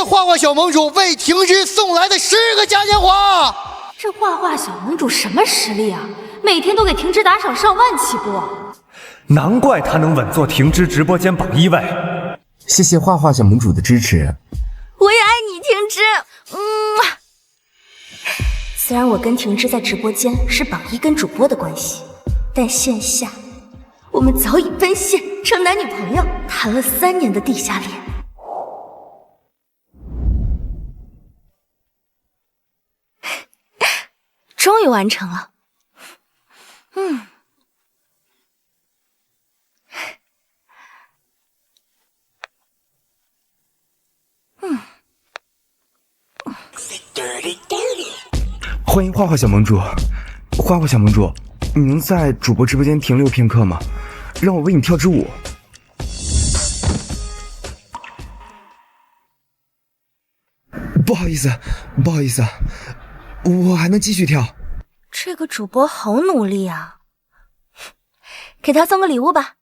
谢画画小盟主为婷之送来的10个嘉年华。这画画小盟主什么实力啊？每天都给婷之打赏上万起步。难怪他能稳坐婷之直播间榜1位。谢谢画画小盟主的支持。我也爱你，婷之。虽然我跟婷之在直播间是榜1跟主播的关系，但线下我们早已奔现成男女朋友，谈了3年的地下恋。终于完成了。欢迎画画小盟主，画画小盟主，你能在主播直播间停留片刻吗？让我为你跳支舞。不好意思，不好意思，我还能继续跳。这个主播好努力啊，给他送个礼物吧。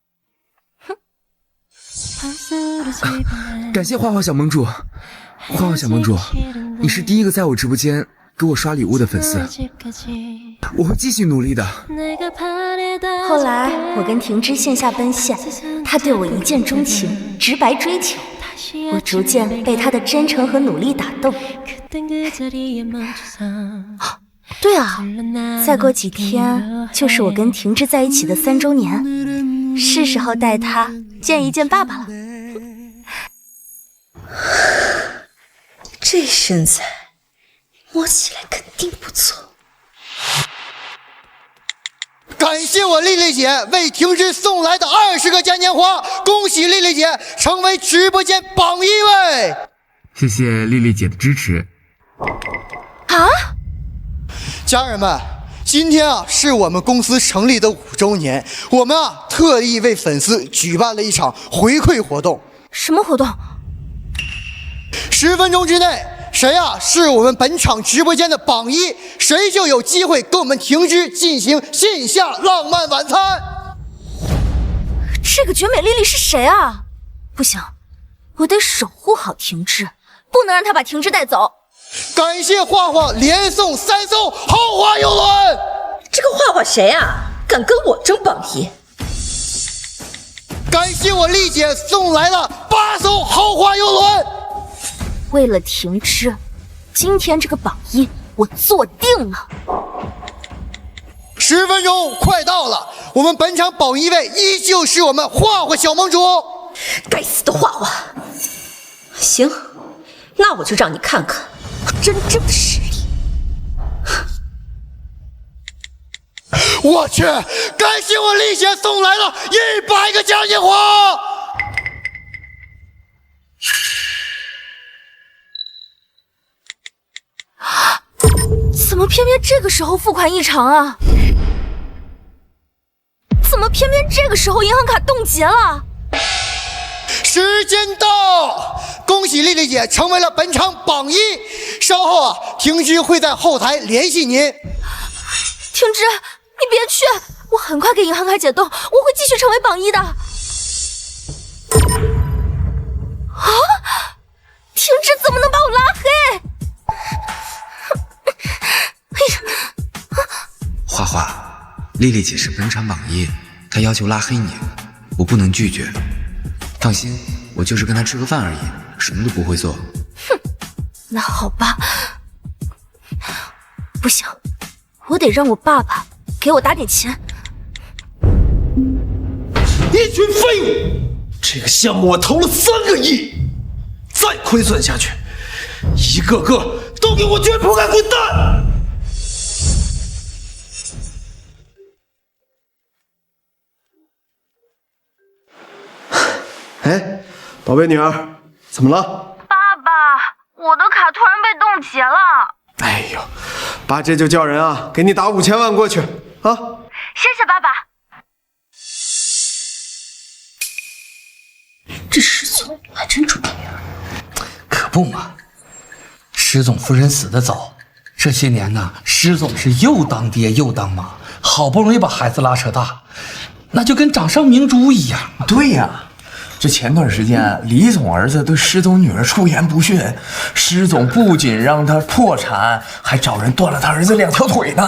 感谢画画小盟主，画画小盟主，你是第一个在我直播间给我刷礼物的粉丝，我会继续努力的。后来我跟婷之线下奔现，他对我一见钟情，直白追求，我逐渐被他的真诚和努力打动。对啊，再过几天就是我跟婷之在一起的3周年，是时候带他见一见爸爸了。这身材摸起来肯定不错。感谢我丽丽姐为婷之送来的20个嘉年华，恭喜丽丽姐成为直播间榜1位。谢谢丽丽姐的支持。家人们，今天是我们公司成立的5周年，我们特意为粉丝举办了一场回馈活动。什么活动？10分钟之内，谁是我们本场直播间的榜1，谁就有机会跟我们婷之进行线下浪漫晚餐。这个绝美丽丽是谁啊？不行，我得守护好婷之，不能让她把婷之带走。感谢画画连送3艘豪华游轮。这个画画谁敢跟我争榜1？感谢我丽姐送来了8艘豪华游轮。为了婷之，今天这个榜1我坐定了。10分钟快到了，我们本场榜1位依旧是我们画画小盟主。该死的画画！行，那我就让你看看我真正的实力。我去，感谢我丽姐送来了100个嘉年华。怎么偏偏这个时候付款异常啊？怎么偏偏这个时候银行卡冻结了？时间到，恭喜丽丽姐成为了本场榜1。稍后婷之会在后台联系您。婷之，你别去，我很快给银行卡解冻，我会继续成为榜1的。婷之怎么能把我拉黑？画画，丽丽姐是本场榜1，她要求拉黑你，我不能拒绝。放心，我就是跟她吃个饭而已，什么都不会做。那好吧，不行，我得让我爸爸给我打点钱。一群废物！这个项目我投了3个亿，再亏损下去，一个个都给我卷铺盖滚蛋！哎，宝贝女儿，怎么了？爸爸，我的卡突然被冻结了。哎呦，爸这就叫人给你打5000万过去啊！谢谢爸爸。这石总还真出名啊！可不嘛，石总夫人死得早，这些年呢，石总是又当爹又当妈，好不容易把孩子拉扯大，那就跟掌上明珠一样。对呀，这前段时间李总儿子对施总女儿出言不逊，施总不仅让他破产，还找人断了他儿子2条腿呢。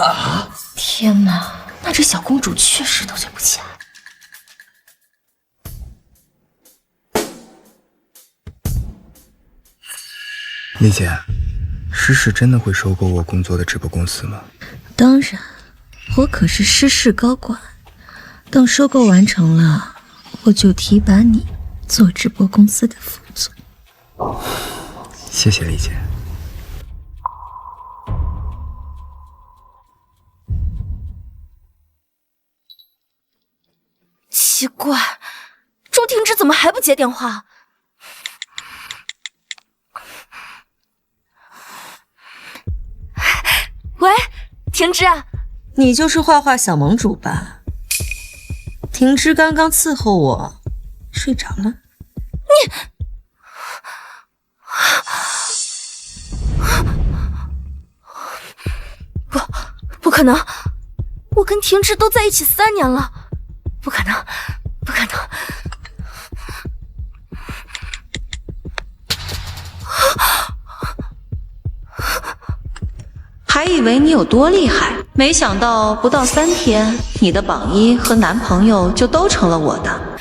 天哪，那这小公主确实得罪不起啊。丽姐，诗诗真的会收购我工作的直播公司吗？当然，我可是诗氏高管，等收购完成了，我就提拔你做直播公司的副总。谢谢丽姐。奇怪，周婷芝怎么还不接电话？喂，婷芝，你就是画画小盟主吧？婷芝刚刚伺候我睡着了。不可能！我跟婷芝都在一起3年了，不可能，不可能！还以为你有多厉害，没想到不到3天，你的榜一和男朋友就都成了我的。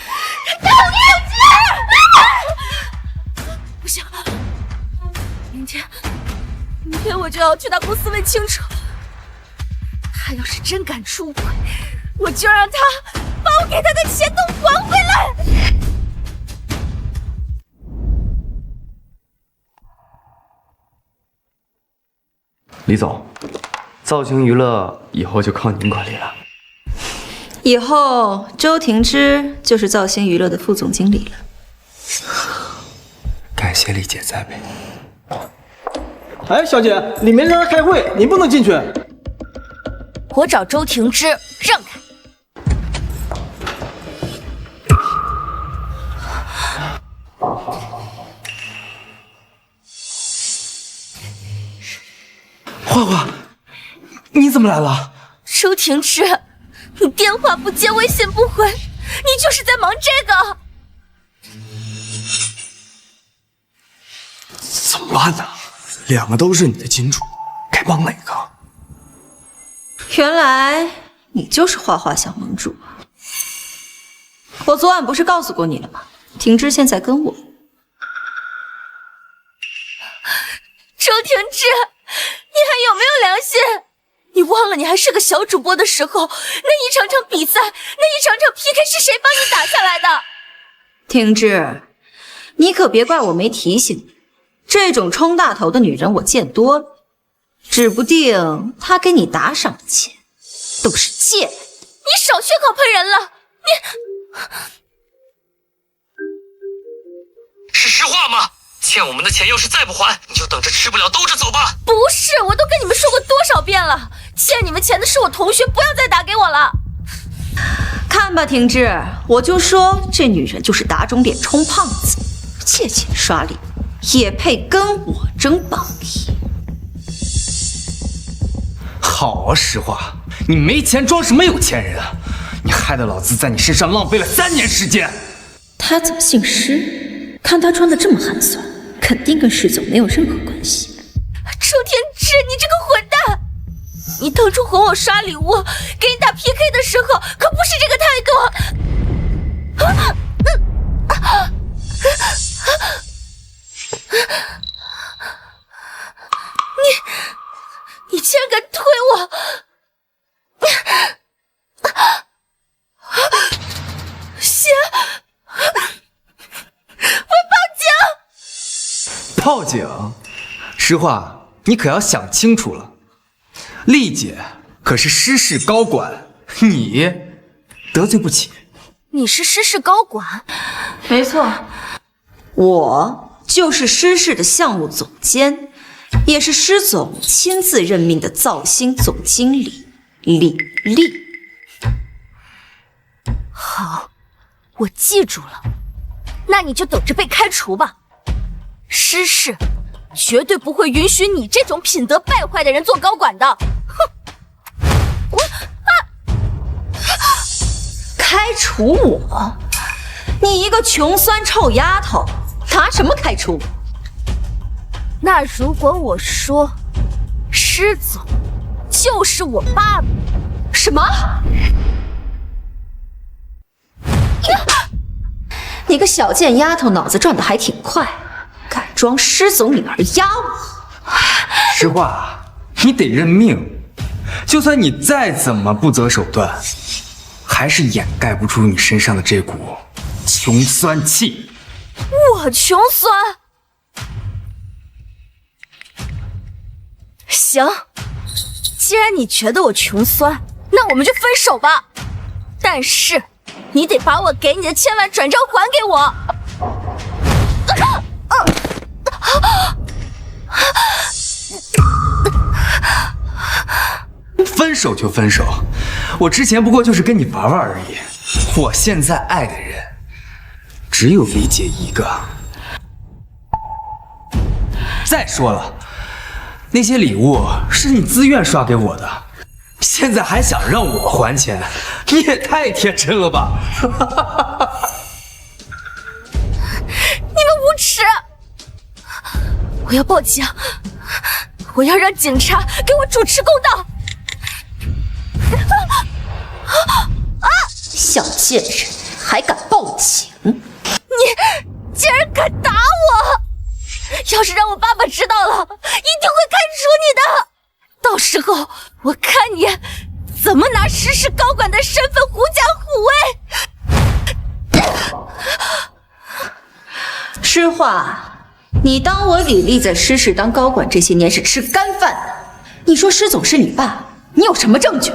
不行，明天我就要去他公司问清楚。他要是真敢出轨，我就让他把我给他的钱都还回来。李总，造型娱乐以后就靠您管理了。以后周婷芝就是造星娱乐的副总经理了。感谢丽姐栽培。哎，小姐，里面让人开会，您不能进去。我找周婷芝，让开！花花，你怎么来了？周婷芝，你电话不接，微信不回，你就是在忙这个？怎么办呢？2个都是你的金主，该帮哪个？原来你就是画画小盟主啊！我昨晚不是告诉过你了吗？婷芝现在跟我。周婷芝，你还有没有良心？你忘了你还是个小主播的时候，那一场场比赛，那一场场 PK 是谁帮你打下来的？婷芝，你可别怪我没提醒你，这种冲大头的女人我见多了。指不定他给你打赏的钱都是借来的。你少血口喷人了！是实话吗？欠我们的钱要是再不还，你就等着吃不了兜着走吧。不是，我都跟你们说过多少遍了，欠你们钱的是我同学，不要再打给我了。看吧，婷芝，我就说这女人就是打肿脸充胖子，借钱刷礼也配跟我争榜一。好啊，实话，你没钱装什么有钱人啊？你害得老子在你身上浪费了3年时间。他怎么姓施？看他穿的这么寒酸，肯定跟施总没有任何关系。周天志，你这个混蛋！你当初哄我刷礼物，给你打 PK 的时候，可不是这个态度。你竟然敢推我！先，我报警！实话，你可要想清楚了。丽姐可是施氏高管，你得罪不起。你是施氏高管？没错，我就是施氏的项目总监，也是施总亲自任命的造星总经理李丽。好，我记住了。那你就等着被开除吧。施氏绝对不会允许你这种品德败坏的人做高管的。哼！开除我？你一个穷酸臭丫头，拿什么开除？那如果我说施总就是我爸爸，什么？你个小贱丫头，脑子转得还挺快，敢装施总女儿压我！实话，你得认命。就算你再怎么不择手段，还是掩盖不住你身上的这股穷酸气。我穷酸？行，既然你觉得我穷酸，那我们就分手吧。但是你得把我给你的1000万转账还给我。分手就分手，我之前不过就是跟你玩玩而已。我现在爱的人只有李姐一个。再说了，那些礼物是你自愿刷给我的，现在还想让我还钱，你也太天真了吧！你们无耻！我要报警，我要让警察给我主持公道！小贱人还敢报警！你竟然敢打我！要是让我爸爸知道了，一定会开除你的。到时候我看你怎么拿诗诗高管的身份狐假虎威。诗画，你当我李丽在诗诗当高管这些年是吃干饭的？你说施总是你爸，你有什么证据？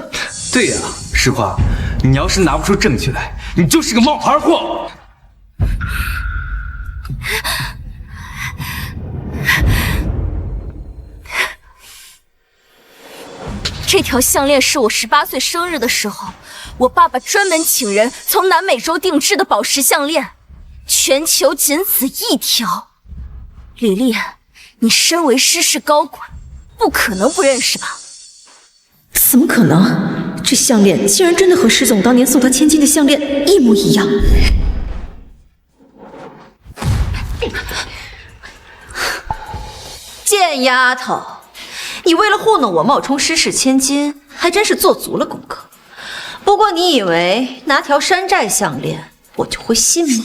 对呀，实话，你要是拿不出证据来，你就是个冒牌货。这条项链是我18岁生日的时候，我爸爸专门请人从南美洲定制的宝石项链，全球仅此一条。李丽，你身为诗诗高管，不可能不认识吧？怎么可能？这项链竟然真的和施总当年送他千金的项链一模一样。贱丫头，你为了糊弄我冒充施氏千金，还真是做足了功课。不过你以为拿条山寨项链我就会信吗？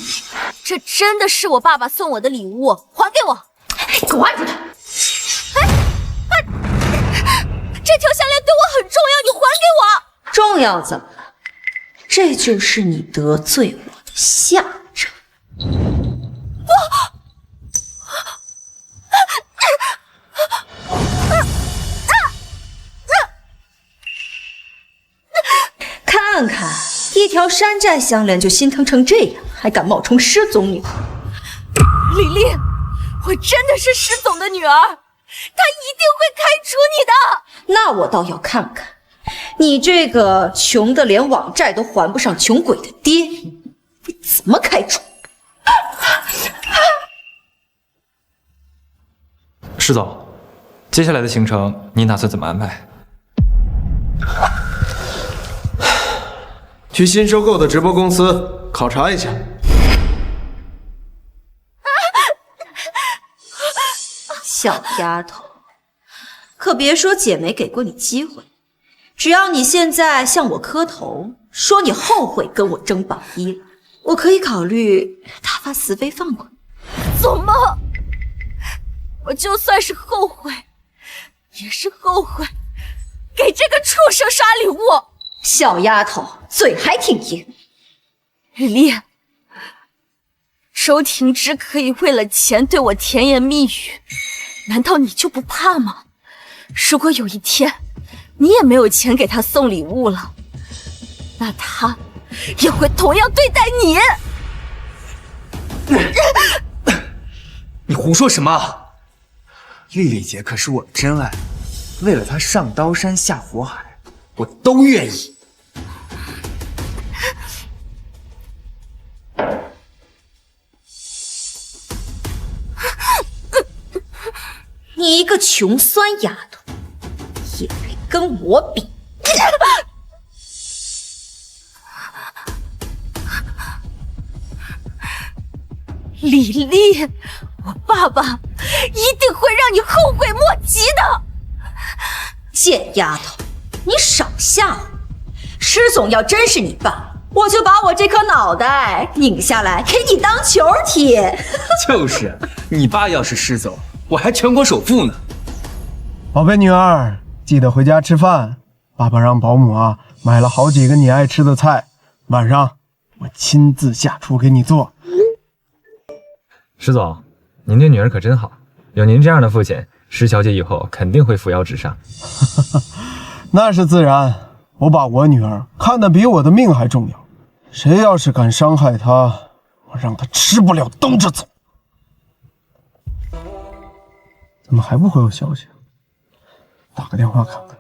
这真的是我爸爸送我的礼物，还给我！给我按住他！这条项链对我很重要，你还给我！重要怎么了？这就是你得罪我的下场。看看，一条山寨项链就心疼成这样，还敢冒充施总女儿。李丽，我真的是施总的女儿，他一定会开除你的。那我倒要看看，你这个穷的连网债都还不上穷鬼的爹，会怎么开除？施总，接下来的行程您打算怎么安排？去新收购的直播公司考察一下。小丫头，可别说姐没给过你机会，只要你现在向我磕头，说你后悔跟我争榜一了，我可以考虑大发慈悲放过你。做梦！我就算是后悔，也是后悔给这个畜生刷礼物。小丫头，嘴还挺硬。李丽，周庭之可以为了钱对我甜言蜜语，难道你就不怕吗？如果有一天你也没有钱给他送礼物了，那他也会同样对待你。你胡说什么？丽丽姐可是我真爱，为了她上刀山下火海，我都愿意。你一个穷酸丫头，也配跟我比？李丽，我爸爸一定会让你后悔莫及的。贱丫头，你少吓我！施总要真是你爸，我就把我这颗脑袋拧下来给你当球踢。就是，你爸要是施总，我还全国首富呢。宝贝女儿，记得回家吃饭。爸爸让保姆买了好几个你爱吃的菜，晚上我亲自下厨给你做。施总，您对女儿可真好，有您这样的父亲，施小姐以后肯定会扶摇直上。那是自然，我把我女儿看得比我的命还重要。谁要是敢伤害她，我让她吃不了兜着走。怎么还不回我消息？打个电话看看。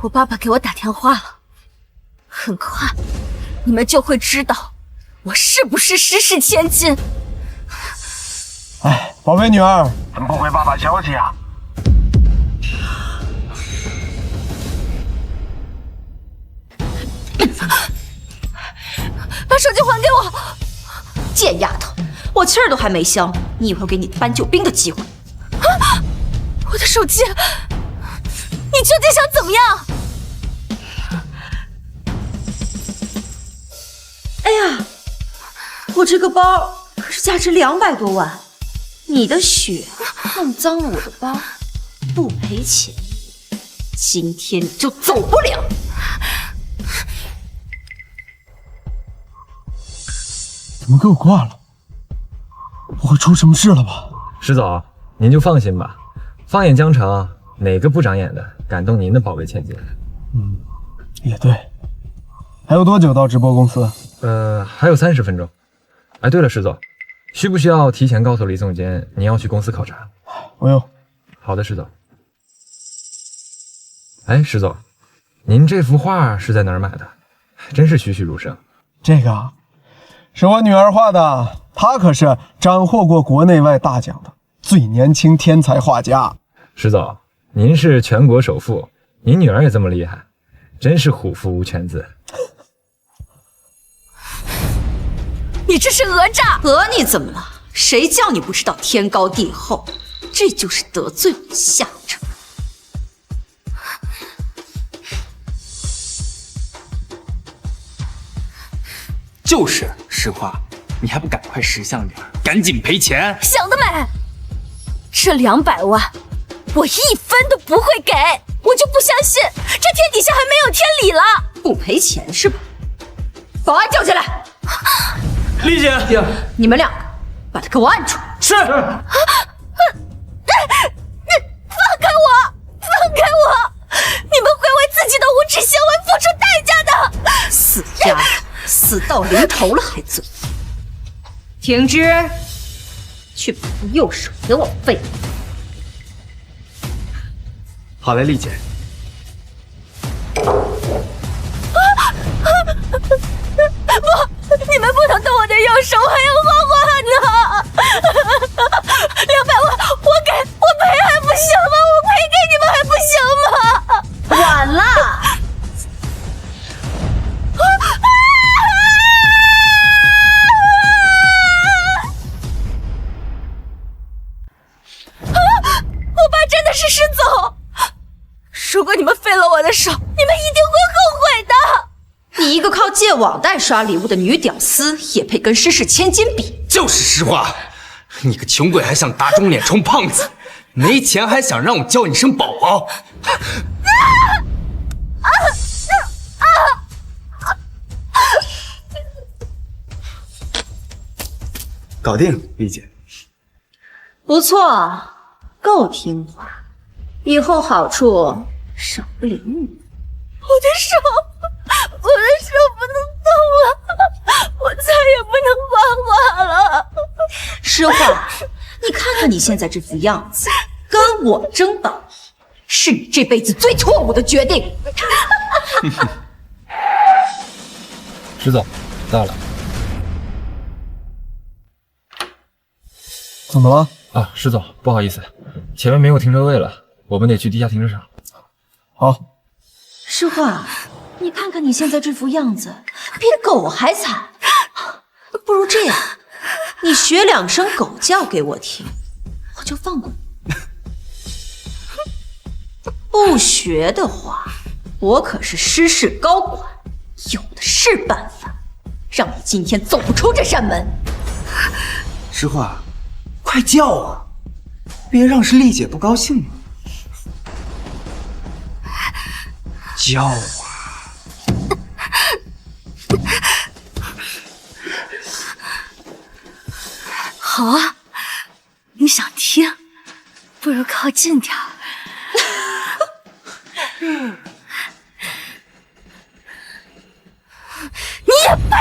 我爸爸给我打电话了，很快你们就会知道我是不是石世千金。哎，宝贝女儿，怎么不回爸爸消息啊？把手机还给我！贱丫头，我气儿都还没消，你以为我给你搬救兵的机会？我的手机，你究竟想怎么样？哎呀，我这个包可是价值200多万，你的血弄脏了我的包，不赔钱，今天你就走不了。怎么给我挂了？不会出什么事了吧？施总，您就放心吧，放眼江城，哪个不长眼的敢动您的宝贝千金？也对。还有多久到直播公司？还有30分钟。哎，对了，施总，需不需要提前告诉李总监您要去公司考察？不用。好的，施总。哎，施总，您这幅画是在哪儿买的？真是栩栩如生。这个是我女儿画的，她可是斩获过国内外大奖的最年轻天才画家。施总，您是全国首富，您女儿也这么厉害，真是虎父无犬子。你这是讹诈！讹你怎么了？谁叫你不知道天高地厚？这就是得罪我的下场。就是实话，你还不赶快识相点，赶紧赔钱！想得美！这200万，我1分都不会给，我就不相信这天底下还没有天理了！不赔钱是吧？保安叫进来！丽姐，你们两个把他给我按住！是。放开我！放开我！你们会为自己的无耻行为付出代价的！死丫头，死到临头了还嘴！停之，去把他右手给我废了！好嘞，丽姐。不，你们不能动我的右手，还有画画呢！200万，我给，我赔还不行吗？我赔给你们还不行吗？晚了。我爸真的是施总！如果你们废了我的手，你们一定会后悔的！你一个靠借网贷刷礼物的女屌丝，也配跟施氏千金比？就是实话，你个穷鬼还想打肿脸充胖子，没钱还想让我叫你声宝宝。搞定，丽姐。不错，够听话，以后好处少不了你。我的手不能动了，我再也不能画画了。实话，你看看你现在这副样子，跟我争宝仪，是你这辈子最错误的决定。施总，到了。怎么了？啊，施总，不好意思，前面没有停车位了，我们得去地下停车场。好。诗画，你看看你现在这副样子，比狗还惨。不如这样，你学2声狗叫给我听，我就放过你。不学的话，我可是诗市高管，有的是办法，让你今天走不出这扇门。诗画，快叫啊！别让是丽姐不高兴了。叫啊！好啊，你想听，不如靠近点儿。你也配？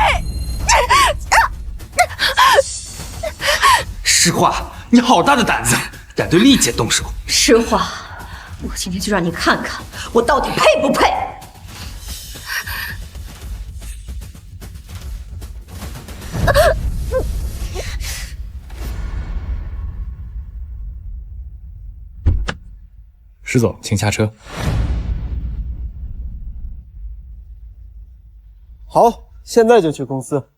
诗画，你好大的胆子，敢对丽姐动手！诗画，我今天就让你看看我到底配不配。石总，请下车。好，现在就去公司。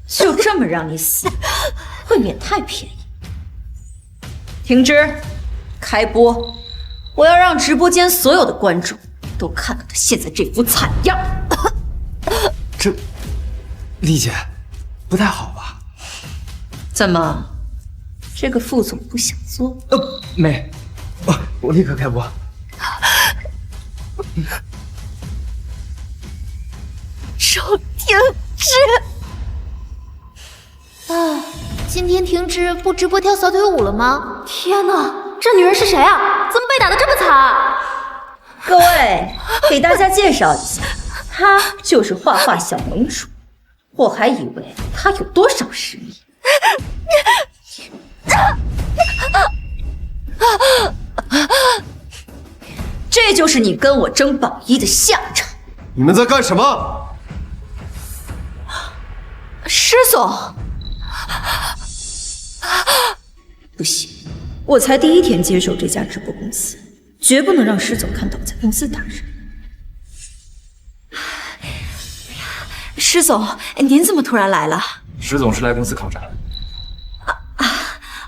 就这么让你死，未免太便宜。停止，开播！我要让直播间所有的观众都看到他现在这副惨样。这，丽姐，不太好吧？怎么，这个副总不想做？没，我立刻开播。周停止。啊，今天停止不直播跳小腿舞了吗？天哪，这女人是谁啊？怎么被打得这么惨？各位，给大家介绍一下，她就是画画小盟主。我还以为她有多少实力。这就是你跟我争榜1的下场。你们在干什么？施总，不行，我才第1天接手这家直播公司，绝不能让施总看到我在公司打人。施总，您怎么突然来了？石总是来公司考察的。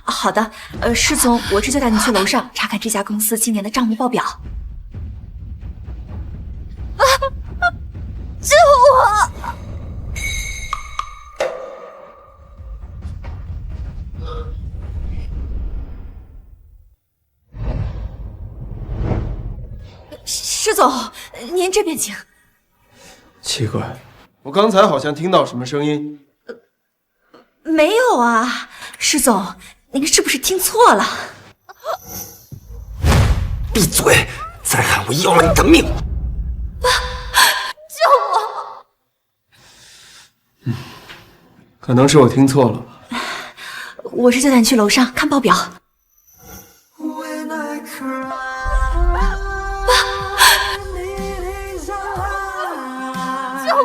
好的，施总，我这就带您去楼上查看这家公司今年的账目报表。救我！施总，您这边请。奇怪，我刚才好像听到什么声音。没有啊，施总，您是不是听错了？闭嘴！再喊我要了你的命！救我！可能是我听错了。我这就带你去楼上看报表。救我！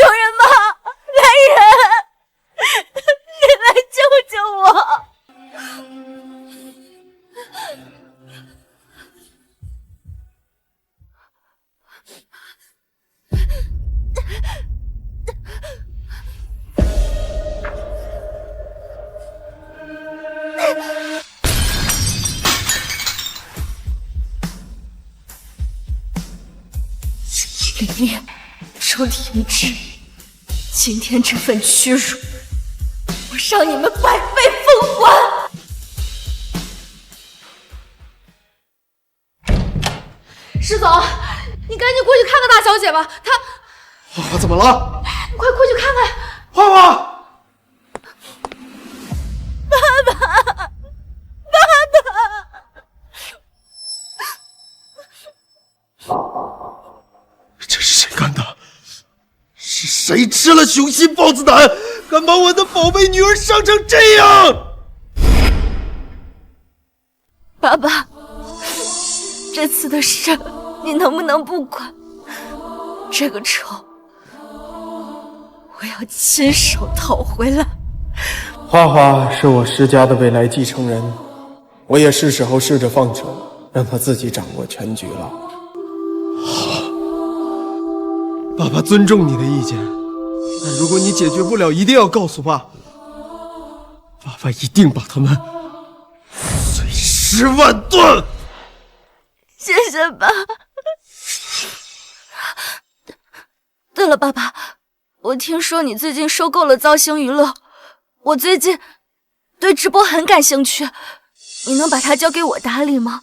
有人吗？来人！你来救救我！玲玲，周停止！今天这份屈辱，我让你们百倍奉还！施总，你赶紧过去看看大小姐吧，她怎么了？快过去看看。花花。 这是谁干的？是谁吃了雄心豹子胆，敢把我的宝贝女儿伤成这样？爸爸，这次的事你能不能不管？这个仇我要亲手讨回来。花花是我施家的未来继承人，我也是时候试着放手，让他自己掌握全局了。好。 爸爸尊重你的意见，但如果你解决不了，一定要告诉爸。爸爸一定把他们碎尸万段。谢谢爸。对了，爸爸，我听说你最近收购了造星娱乐，我最近对直播很感兴趣，你能把它交给我打理吗？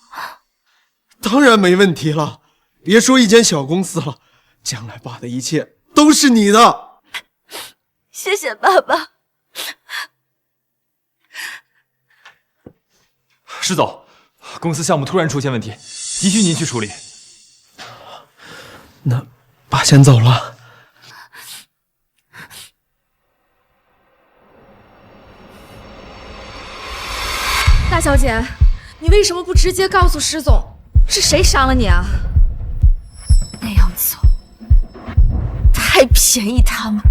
当然没问题了，别说一间小公司了。 将来爸的一切都是你的，谢谢爸爸。施总，公司项目突然出现问题，急需您去处理。那爸先走了。大小姐，你为什么不直接告诉施总是谁伤了你啊？那样做。 太便宜他们！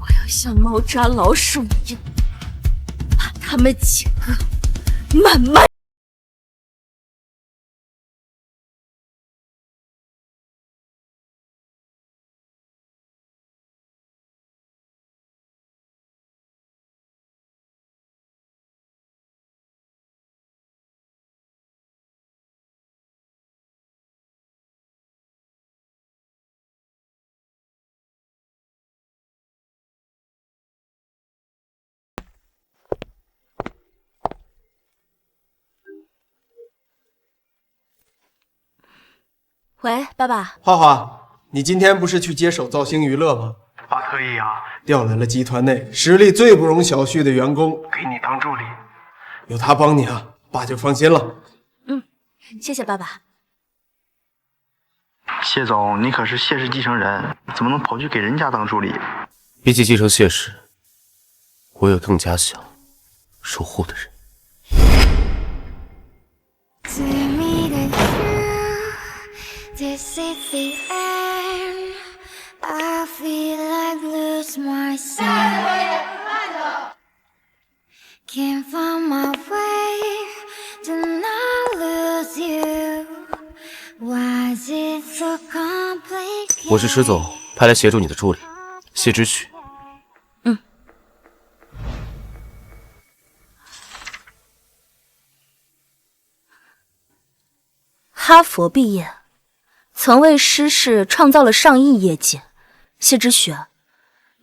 我要像猫抓老鼠一样，把他们几个慢慢。喂，爸爸。花花，你今天不是去接手造星娱乐吗？爸特意啊，调来了集团内实力最不容小觑的员工，给你当助理。有他帮你啊，爸就放心了。嗯，谢谢爸爸。谢总，你可是谢氏继承人，怎么能跑去给人家当助理？比起继承谢氏，我有更加想守护的人。 This is the end. I feel like lose myself. Can't find my way to not lose you. Why is it so complicated? 我是施总派来协助你的助理谢之许。嗯。哈佛毕业。 曾为施氏创造了上亿业绩，谢之许，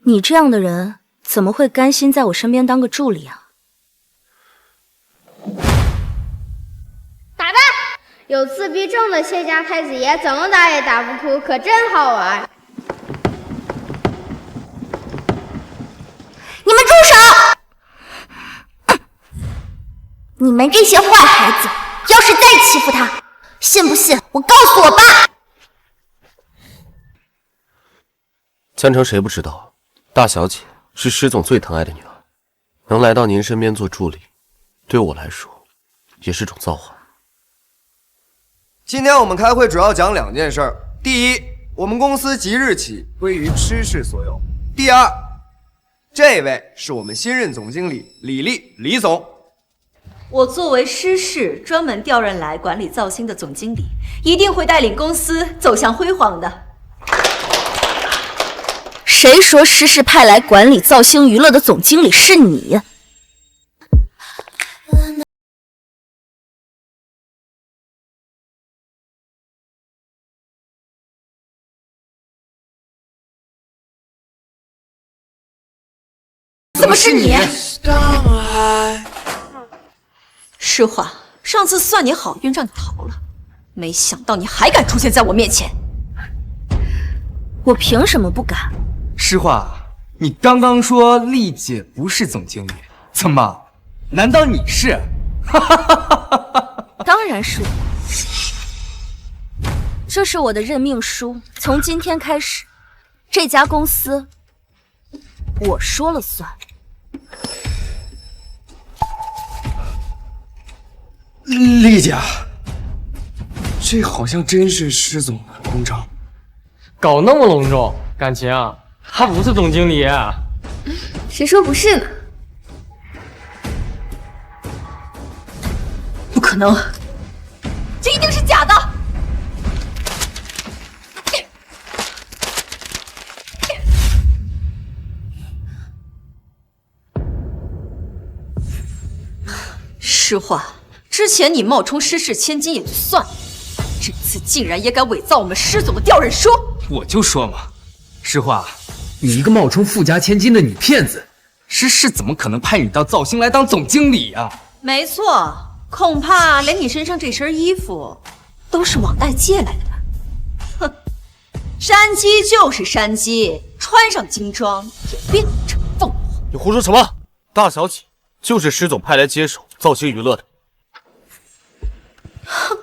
你这样的人怎么会甘心在我身边当个助理啊？打的，有自闭症的谢家太子爷怎么打也打不哭，可真好玩。你们住手！你们这些坏孩子，要是再欺负他，信不信我告诉我爸？ 江城谁不知道，大小姐是施总最疼爱的女儿，能来到您身边做助理，对我来说也是种造化。今天我们开会主要讲2件事儿：第一，我们公司即日起归于施氏所有；第二，这位是我们新任总经理李丽，李总。我作为施氏专门调任来管理造星的总经理，一定会带领公司走向辉煌的。 谁说施氏派来管理造星娱乐的总经理是你？怎么是你？实话，上次算你好运让你逃了，没想到你还敢出现在我面前。我凭什么不敢？诗画，你刚刚说丽姐不是总经理，怎么？难道你是？当然是我。这是我的任命书，从今天开始，这家公司我说了算。丽姐，这好像真是施总的公章。搞那么隆重，感情啊，他不是总经理。谁说不是呢？不可能，这一定是假的。实话，之前你冒充施氏千金也就算了，这次竟然也敢伪造我们施总的调任书。我就说嘛，诗画，你一个冒充富家千金的女骗子，施氏怎么可能派你到造星来当总经理啊？没错，恐怕连你身上这身衣服都是网贷借来的吧？哼，山鸡就是山鸡，穿上金装也变成凤凰。你胡说什么？大小姐就是施总派来接手造星娱乐的。哼，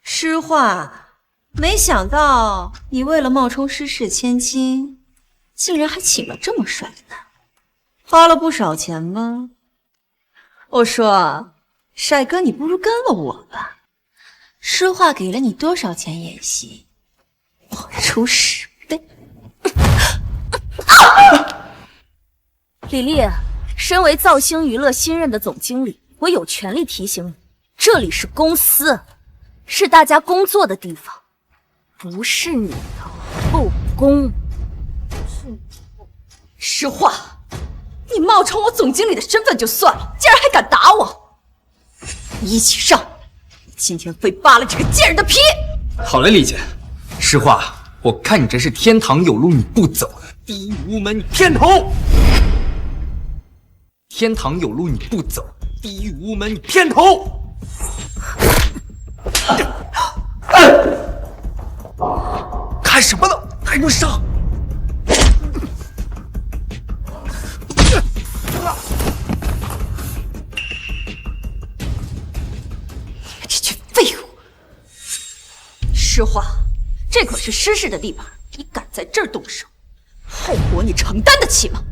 诗画，没想到你为了冒充施氏千金，竟然还请了这么帅的男人，花了不少钱吧？我说，帅哥，你不如跟了我吧。诗画给了你多少钱演戏，我出10倍。李丽，身为造星娱乐新任的总经理，我有权利提醒你，这里是公司，是大家工作的地方，不是你的后宫。诗画，你冒充我总经理的身份就算了，竟然还敢打我！你一起上，你今天非扒了这个贱人的皮！好了，丽姐，诗画，我看你这是天堂有路你不走，地狱无门你偏投。天堂有路你不走，地狱无门你偏投。看什么呢？还能上？这群废物！诗画，这可是施氏的地盘，你敢在这儿动手，后果你承担得起吗？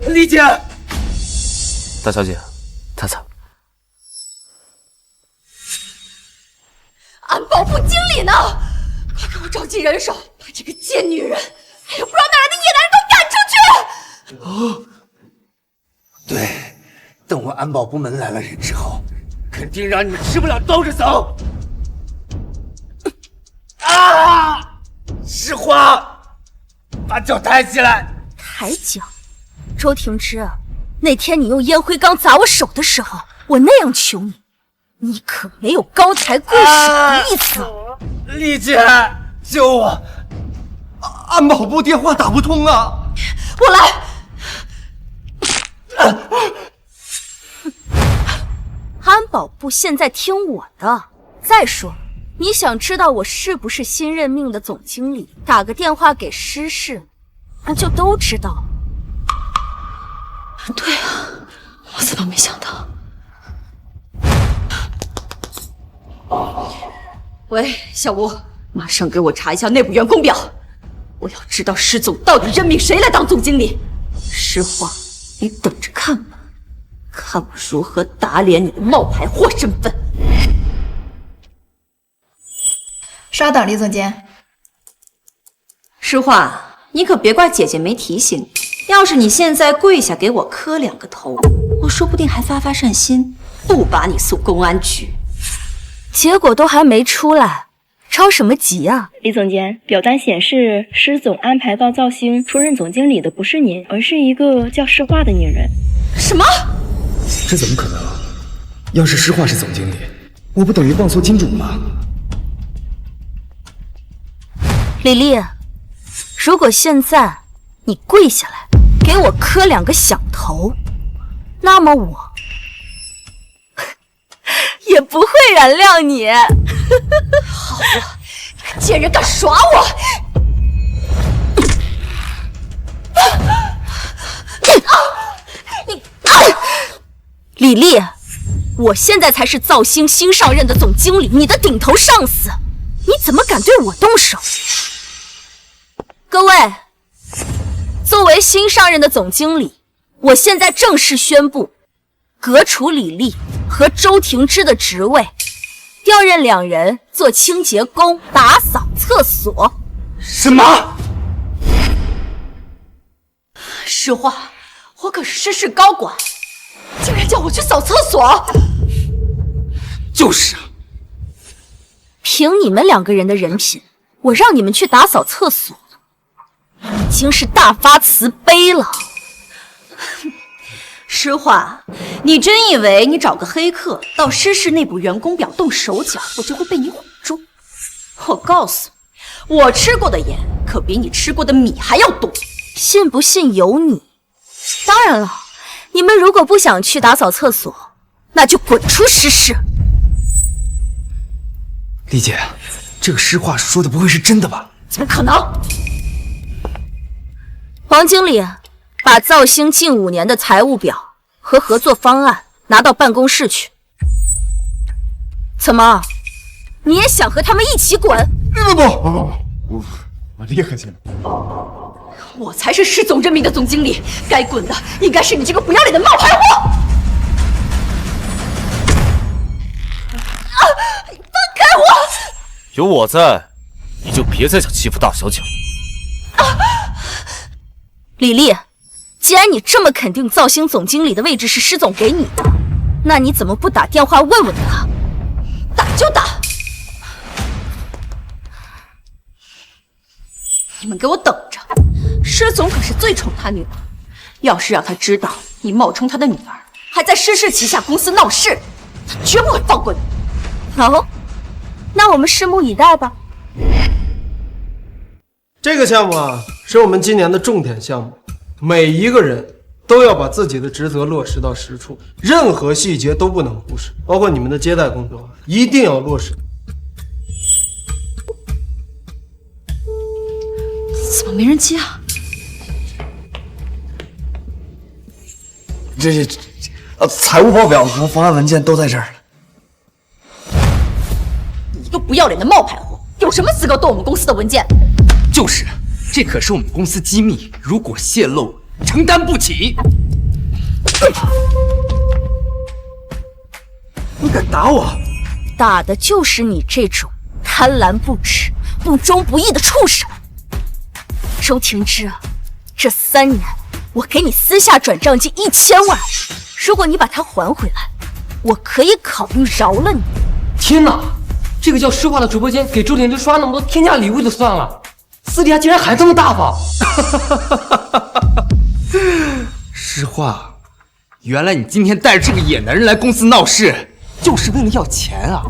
丽姐，大小姐，她惨。安保部经理呢？快给我召集人手，把这个贱女人还有不知道哪来的野男人给我赶出去！对，等我安保部门来了人之后，肯定让你们吃不了兜着走。啊！诗画，把脚抬起来！抬脚？周庭之，那天你用烟灰缸砸我手的时候，我那样求你，你可没有高抬贵手的意思。丽姐，救我！安保部电话打不通啊！我来。安保部现在听我的。再说，你想知道我是不是新任命的总经理，打个电话给施氏，那就都知道了。对啊，我怎么没想到？喂，小吴，马上给我查一下内部员工表，我要知道施总到底任命谁来当总经理。实话，你等着看吧，看我如何打脸你的冒牌货身份。稍等，李总监。实话，你可别怪姐姐没提醒你。要是你现在跪下给我磕2个头，我说不定还发善心，不把你送公安局。结果都还没出来，着什么急啊？李总监，表单显示施总安排到造星出任总经理的不是您，而是一个叫诗画的女人。什么？这怎么可能？要是诗画是总经理，我不等于忘错金主吗？李丽，如果现在你跪下来，给我磕2个响头，那么我也不会原谅你。好了，贱人敢耍我！李丽，我现在才是造星新上任的总经理，你的顶头上司，你怎么敢对我动手？各位，作为新上任的总经理，我现在正式宣布，革除李丽和周婷芝的职位，调任2人做清洁工，打扫厕所。什么？实话，我可是施氏高管，竟然叫我去扫厕所！就是啊，凭你们2个人的人品，我让你们去打扫厕所，已经是大发慈悲了。实话，你真以为你找个黑客到施氏内部员工表动手脚，我就会被你唬住？我告诉你，我吃过的盐可比你吃过的米还要多。信不信由你。当然了，你们如果不想去打扫厕所，那就滚出施氏。丽姐，这个实话说的不会是真的吧？怎么可能？王经理，把造星近5年的财务表和合作方案拿到办公室去。怎么，你也想和他们一起滚？不，我立刻去。我才是施总任命的总经理，该滚的应该是你这个不要脸的冒牌货！放开我！有我在，你就别再想欺负大小姐了。李丽，既然你这么肯定造星总经理的位置是施总给你的，那你怎么不打电话问问他？打就打！你们给我等着！施总可是最宠他女儿，要是让他知道你冒充他的女儿，还在施氏旗下公司闹事，他绝不会放过你。好，那我们拭目以待吧。这个项目啊，是我们今年的重点项目，每一个人都要把自己的职责落实到实处，任何细节都不能忽视，包括你们的接待工作一定要落实。怎么没人接啊？财务报表和方案文件都在这儿。你一个不要脸的冒牌货，有什么资格动我们公司的文件？就是，这可是我们公司机密，如果泄露，承担不起。你敢打我？打的就是你这种贪婪不止、不忠不义的畜生！周婷芝，这3年我给你私下转账近1000万，如果你把它还回来，我可以考虑饶了你。天哪，这个叫施华的直播间给周婷芝刷那么多天价礼物就算了，私底下竟然还这么大方！施华，原来你今天带着这个野男人来公司闹事，就是为了要钱啊！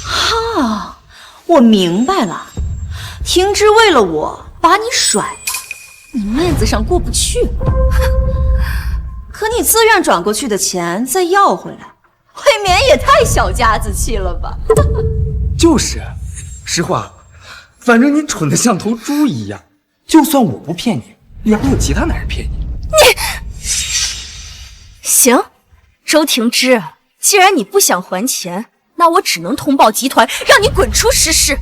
哈，我明白了，婷芝为了我把你甩了，你面子上过不去。可你自愿转过去的钱再要回来，未免也太小家子气了吧？就是，施华，反正你蠢得像头猪一样，就算我不骗你，也会有其他男人骗你。行，周婷芝，既然你不想还钱，那我只能通报集团，让你滚出施氏。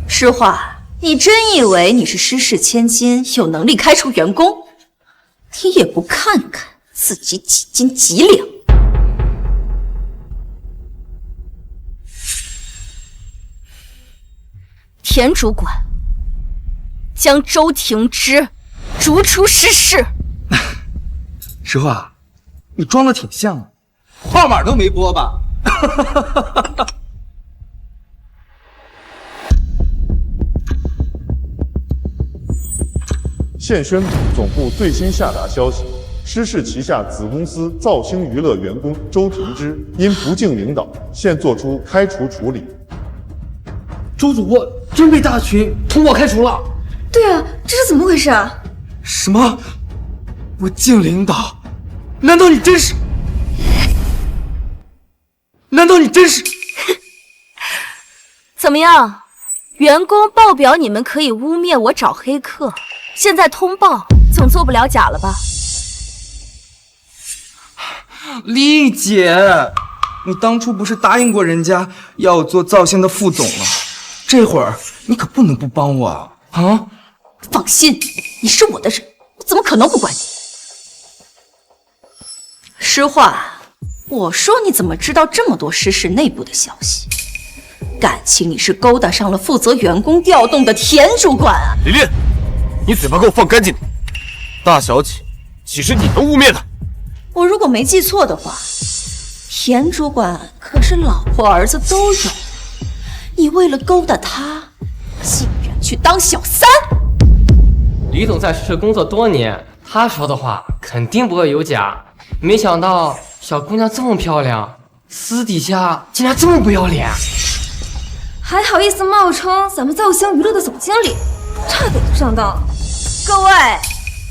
施华，你真以为你是施氏千金，有能力开除员工？你也不看看自己几斤几两。田主管，将周婷芝逐出施氏。施华，你装的挺像啊，号码都没拨吧？现宣布总部最新下达消息：施氏旗下子公司造星娱乐员工周婷芝因不敬领导，现作出开除处理。周主播真被大群通报开除了，对啊，这是怎么回事啊？什么？我敬领导？难道你真是？难道你真是？怎么样？员工报表你们可以污蔑我找黑客，现在通报总做不了假了吧？丽姐，你当初不是答应过人家要我做造星的副总吗？这会儿你可不能不帮我啊！啊！放心，你是我的人，我怎么可能不管你？实话，我说你怎么知道这么多诗事内部的消息？感情你是勾搭上了负责员工调动的田主管啊！李丽，你嘴巴给我放干净点！大小姐岂是你能污蔑的？我如果没记错的话，田主管可是老婆儿子都有，你为了勾搭他，竟然去当小三！李总在市工作多年，他说的话肯定不会有假。没想到小姑娘这么漂亮，私底下竟然这么不要脸，还好意思冒充咱们造星娱乐的总经理，差点就上当了。各位，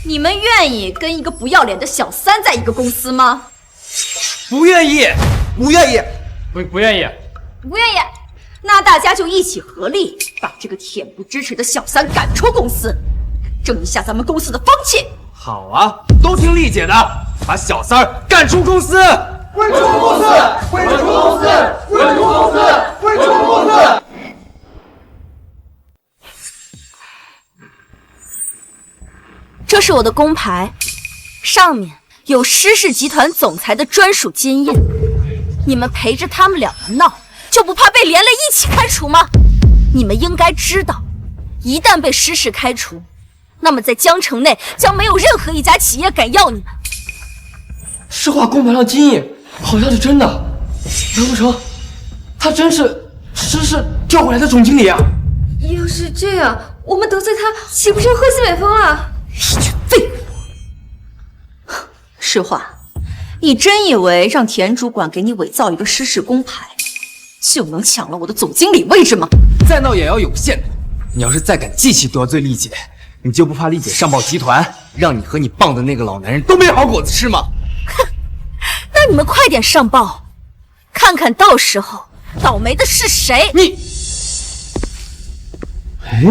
你们愿意跟一个不要脸的小三在一个公司吗？不愿意，不愿意，不愿意，不愿意。那大家就一起合力把这个恬不知耻的小三赶出公司，争一下咱们公司的风气。好啊，都听丽姐的，把小三儿赶出公司！滚出公司！滚出公司！滚出公司！滚出公司！这是我的工牌，上面有施氏集团总裁的专属金印。你们陪着他们两个闹，就不怕被连累一起开除吗？你们应该知道，一旦被施氏开除，那么在江城内将没有任何一家企业敢要你们。实话公牌上金印，好像是真的。难不成他真是施氏调过来的总经理啊？要是这样，我们得罪他，岂不是要喝西北风啊？一群废物！实话，你真以为让田主管给你伪造一个施氏工牌，就能抢了我的总经理位置吗？再闹也要有限度。你要是再敢继续得罪丽姐，你就不怕丽姐上报集团，让你和你傍的那个老男人都没好果子吃吗？哼，那你们快点上报，看看到时候倒霉的是谁！你，哎，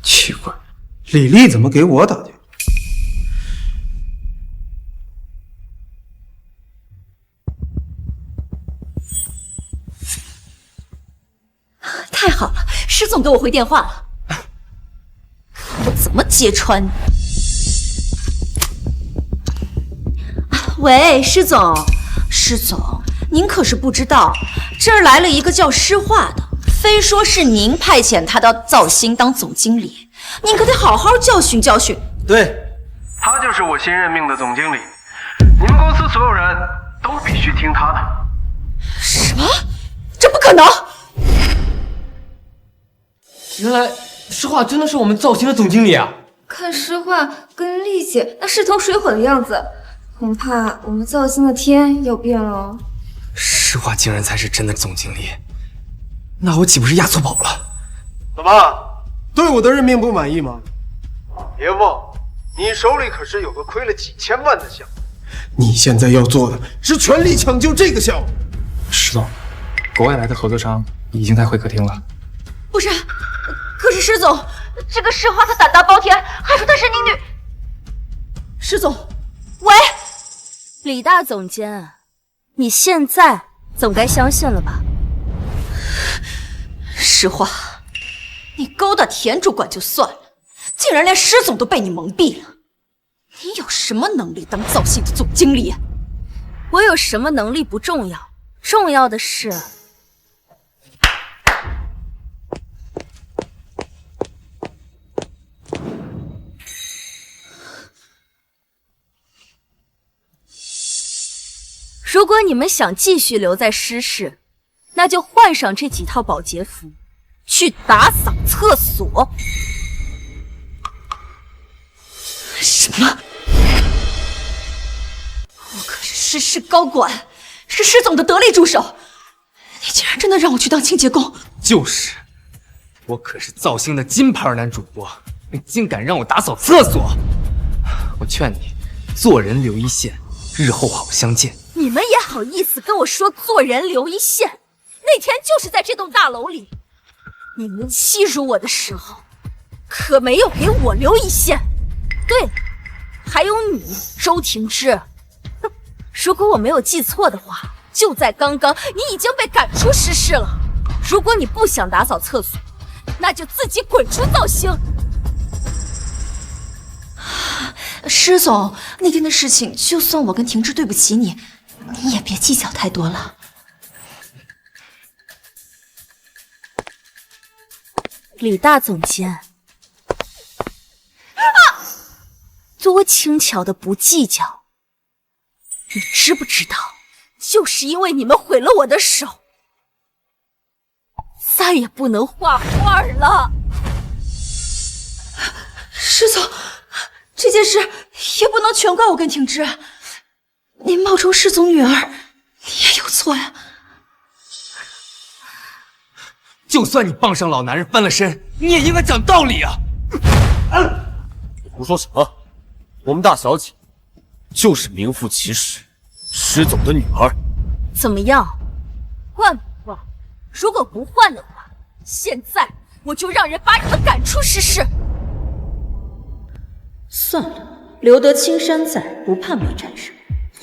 奇怪，李丽怎么给我打电话？太好了，施总给我回电话了，我怎么揭穿你？喂，施总，施总，您可是不知道，这儿来了一个叫施化的，非说是您派遣他到造星当总经理，您可得好好教训教训。对，他就是我新任命的总经理，你们公司所有人都必须听他的。什么？这不可能！原来施化真的是我们造星的总经理啊！看施化跟丽姐那势同水火的样子，恐怕我们造星的天要变了。施化竟然才是真的总经理，那我岂不是押错宝了？怎么，对我的任命不满意吗？别忘，你手里可是有个亏了几千万的项目，你现在要做的是全力抢救这个项目。施总，国外来的合作商已经在会客厅了。不是，可是施总，这个施化他胆大包天，还说他是你女。施总，喂，李大总监，你现在总该相信了吧？施化，你勾搭田主管就算了，竟然连施总都被你蒙蔽了。你有什么能力当造星的总经理？我有什么能力不重要，重要的是。如果你们想继续留在施氏，那就换上这几套保洁服，去打扫厕所。什么？我可是施氏高管，是施总的得力助手，你竟然真的让我去当清洁工？就是，我可是造星的金牌男主播，你竟敢让我打扫厕所！我劝你，做人留一线，日后好相见。你们也好意思跟我说做人留一线？那天就是在这栋大楼里，你们欺辱我的时候，可没有给我留一线。对了，还有你，周婷之，哼，如果我没有记错的话，就在刚刚，你已经被赶出诗室了。如果你不想打扫厕所，那就自己滚出造星。施总，那天的事情，就算我跟婷之对不起你，你也别计较太多了。李大总监，多轻巧的不计较，你知不知道？就是因为你们毁了我的手，再也不能画画了。施总，这件事也不能全怪我跟婷之，你冒充施总女儿，你也有错呀。就算你傍上老男人翻了身，你也应该讲道理啊！胡说什么？我们大小姐就是名副其实施总的女儿。怎么样，换不换？如果不换的话，现在我就让人把你们赶出诗室。算了，留得青山在，不怕没战事。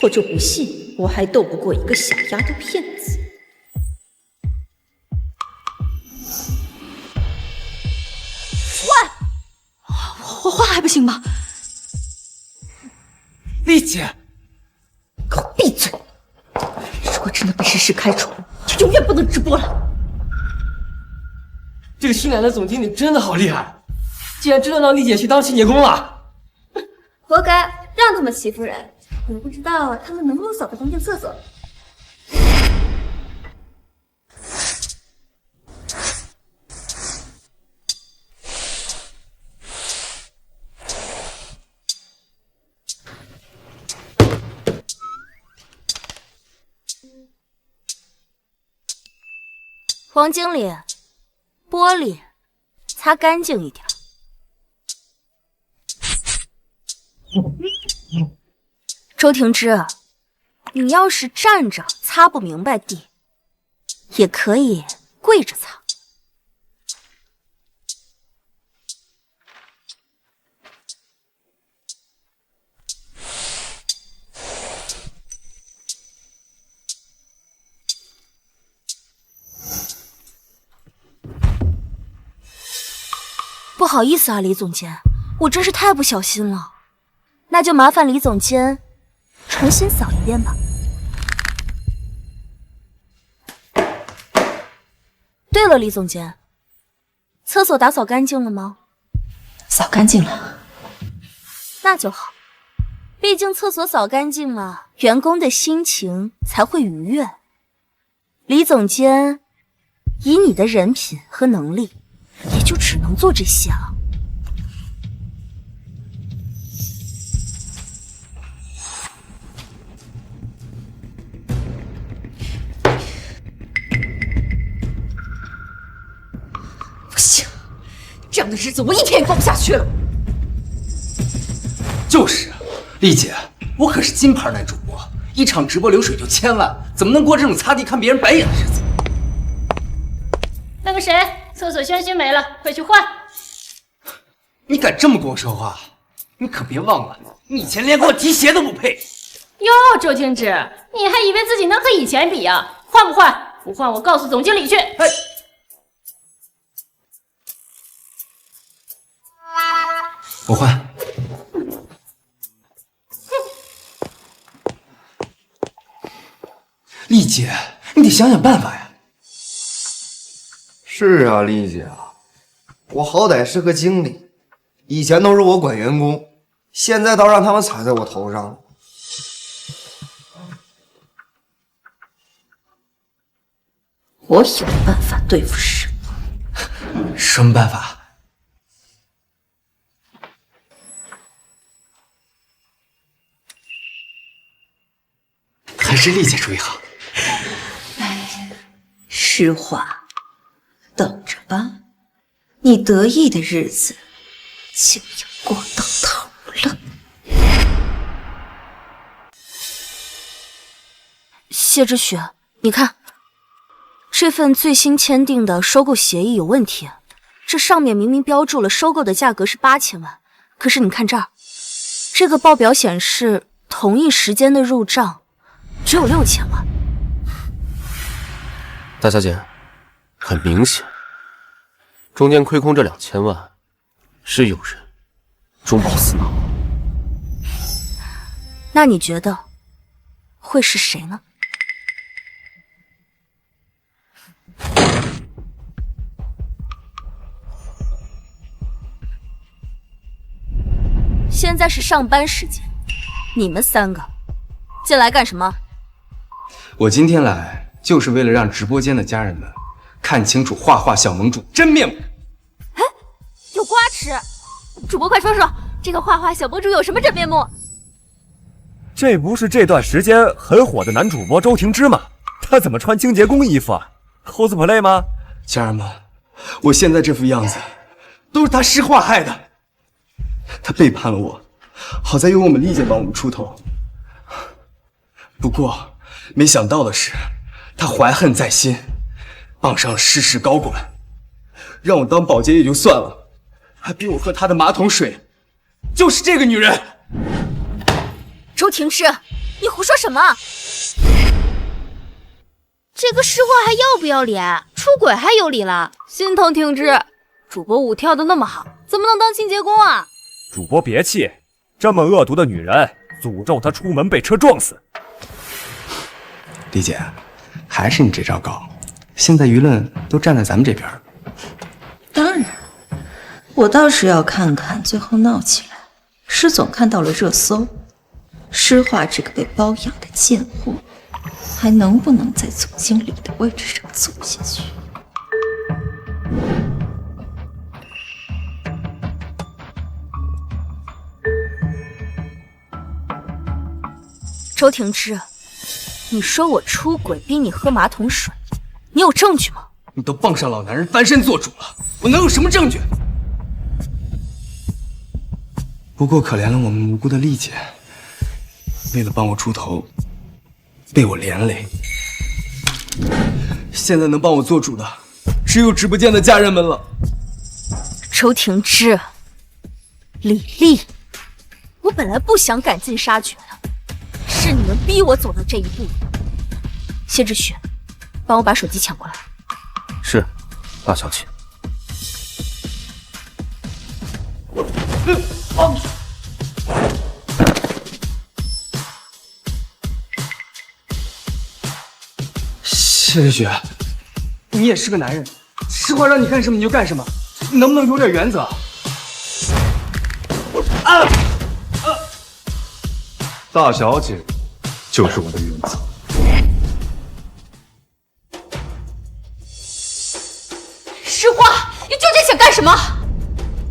我就不信我还斗不过一个小丫头片子。我换还不行吗？丽姐，给我闭嘴！如果真的被诗室开除，就永远不能直播了。这个新来的总经理真的好厉害，竟然知道让丽姐去当清洁工了。活该，让他们欺负人。也不知道他们能不能扫得干净厕所。黄经理，玻璃擦干净一点。周婷之，你要是站着擦不明白地，也可以跪着擦。不好意思啊，李总监，我真是太不小心了。那就麻烦李总监重新扫一遍吧。对了，李总监，厕所打扫干净了吗？扫干净了。那就好，毕竟厕所扫干净了，员工的心情才会愉悦。李总监，以你的人品和能力，也就只能做这些了。不行，这样的日子我一天也过不下去了。就是啊，丽姐，我可是金牌男主播，一场直播流水就1000万，怎么能过这种擦地看别人白眼的日子？那个谁，厕所香薰没了，快去换！你敢这么跟我说话？你可别忘了，你以前连给我提鞋都不配。哟，周听之，你还以为自己能和以前比啊？换不换？不换，我告诉总经理去。哎，我换。丽姐，你得想想办法呀。是啊，丽姐啊，我好歹是个经理，以前都是我管员工，现在倒让他们踩在我头上了。我有办法对付什么？什么办法？还是丽姐主意好。实话，等着吧，你得意的日子竟要过到头了。谢之雪，你看，这份最新签订的收购协议有问题。这上面明明标注了收购的价格是8000万，可是你看这儿，这个报表显示同一时间的入账只有6000万。大小姐，很明显，中间亏空这2000万，是有人中饱私囊。那你觉得会是谁呢？现在是上班时间，你们3个进来干什么？我今天来就是为了让直播间的家人们看清楚画画小盟主真面目。哎，有瓜吃！主播快说说，这个画画小盟主有什么真面目？这不是这段时间很火的男主播周婷之吗？他怎么穿清洁工衣服啊 ？cosplay 吗？家人们，我现在这副样子都是他施画害的。他背叛了我，好在有我们丽姐帮我们出头。不过没想到的是，他怀恨在心，傍上了诗事高管，让我当保洁也就算了，还逼我喝他的马桶水。就是这个女人！周婷之，你胡说什么？这个诗画还要不要脸？出轨还有理了？心疼婷之，主播舞跳的那么好，怎么能当清洁工啊？主播别气，这么恶毒的女人，诅咒她出门被车撞死。丽姐，还是你这招高，现在舆论都站在咱们这边。当然，我倒是要看看最后闹起来，施总看到了热搜，施画这个被包养的贱货，还能不能在总经理的位置上坐下去？周婷之，你说我出轨逼你喝马桶水，你有证据吗？你都傍上老男人翻身做主了，我能有什么证据？不过可怜了我们无辜的丽姐，为了帮我出头，被我连累。现在能帮我做主的，只有直播间的家人们了。周婷之，李丽，我本来不想赶尽杀绝的，是你们逼我走到这一步。谢之雪，帮我把手机抢过来。是，大小姐。谢之雪，你也是个男人，实话让你干什么你就干什么，你能不能有点原则？大小姐就是我的原则。实话，你究竟想干什么？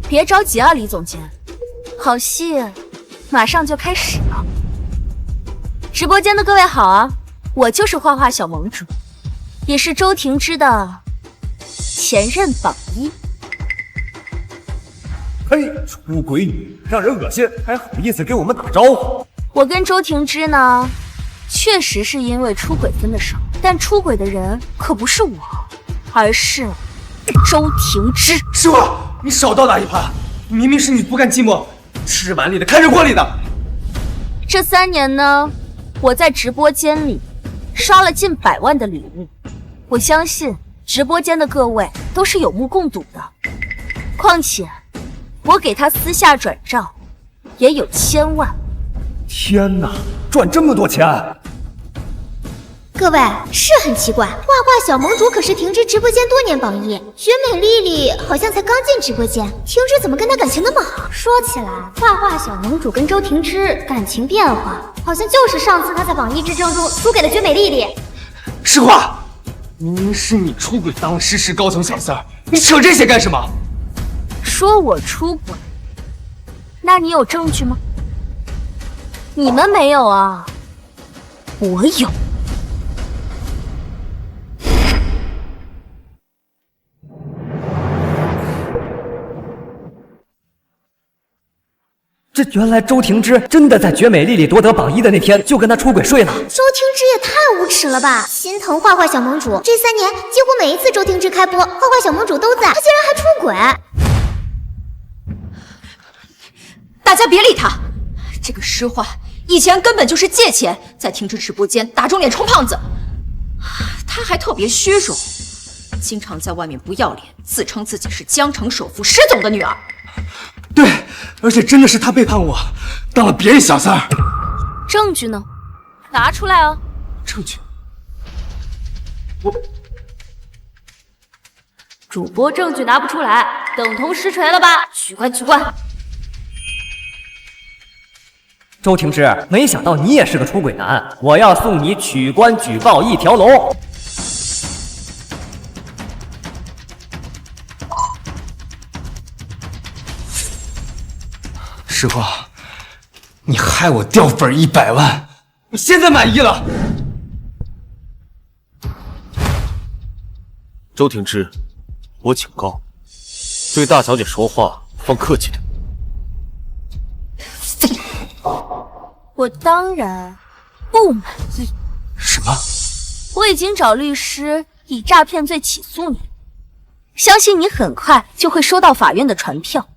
别着急啊，李总监，好戏马上就开始了。直播间的各位好啊，我就是画画小盟主，也是周婷之的前任榜一。嘿，出轨女，让人恶心，还好意思给我们打招呼？我跟周婷之呢，确实是因为出轨分的手，但出轨的人可不是我，而是周婷之。师傅，你少倒打一耙，明明是你不甘寂寞，吃碗里的看热锅里的。这3年呢，我在直播间里刷了近100万的礼物，我相信直播间的各位都是有目共睹的。况且我给他私下转账也有1000万。天哪，赚这么多钱！各位是很奇怪，画画小盟主可是婷之直播间多年榜一，绝美丽丽好像才刚进直播间，婷之怎么跟她感情那么好？说起来，画画小盟主跟周婷之感情变化，好像就是上次他在榜一之争中输给了绝美丽丽。实话，明明是你出轨当了诗事高层小三儿，你扯这些干什么？说我出轨，那你有证据吗？你们没有啊，我有。这原来周婷之真的在绝美丽里夺得榜1的那天就跟他出轨睡了。周婷之也太无耻了吧！心疼坏坏小盟主，这3年几乎每一次周婷之开播，坏坏小盟主都在，他竟然还出轨！大家别理他，这个诗画以前根本就是借钱在婷之直播间打肿脸充胖子，他还特别虚荣，经常在外面不要脸，自称自己是江城首富施总的女儿。对，而且真的是他背叛我，当了别人小三儿。证据呢？拿出来啊！证据？主播证据拿不出来，等同实锤了吧？取关取关！周婷之，没想到你也是个出轨男，我要送你取关举报一条龙。实话，你害我掉粉100万，我现在满意了。周婷之，我警告，对大小姐说话放客气点。我当然不满意。什么？我已经找律师以诈骗罪起诉你，相信你很快就会收到法院的传票。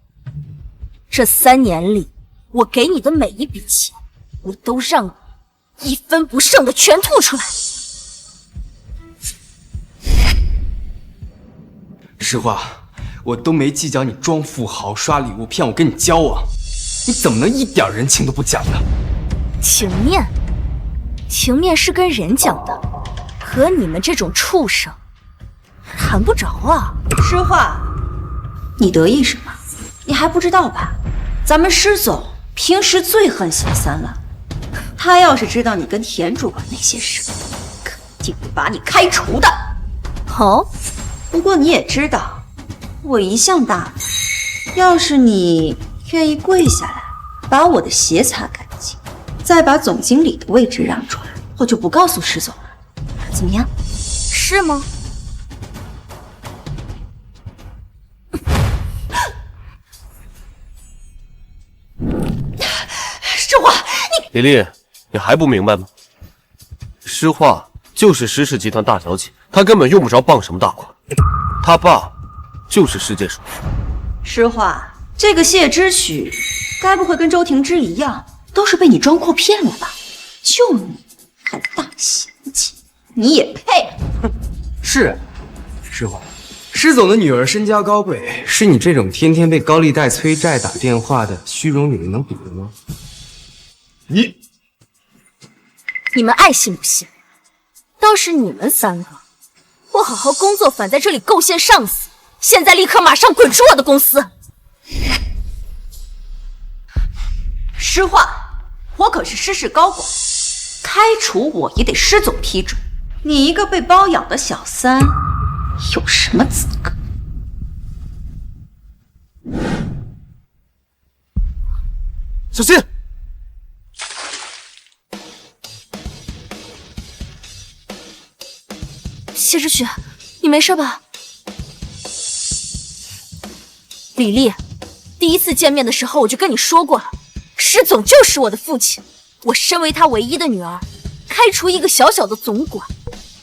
这3年里，我给你的每一笔钱，我都让你1分不剩的全吐出来。实话，我都没计较你装富豪、刷礼物骗我跟你交往，你怎么能一点人情都不讲呢？情面，情面是跟人讲的，和你们这种畜生谈不着啊。诗画，你得意什么？你还不知道吧？咱们施总平时最恨小三了，他要是知道你跟田主管那些事，肯定会把你开除的。哦，不过你也知道，我一向大方，要是你愿意跪下来，把我的鞋擦干净，再把总经理的位置让出来，我就不告诉施总了。怎么样？是吗？诗画，李丽，你还不明白吗？诗画就是施氏集团大小姐，她根本用不着傍什么大款，她爸就是世界首富。诗画，这个谢之许，该不会跟周婷之一样，都是被你装阔骗了吧？就你敢大嫌弃，你也配？是，实话，施总的女儿身家高贵，是你这种天天被高利贷催债打电话的虚荣女人能比的吗？你们爱信不信，倒是你们3个，不好好工作，反在这里构陷上司，现在立刻马上滚出我的公司！诗画，我可是施氏高管，开除我也得施总批准。你一个被包养的小三，有什么资格？小心！谢之许，你没事吧？李丽，第一次见面的时候我就跟你说过了，施总就是我的父亲，我身为他唯一的女儿，开除一个小小的总管，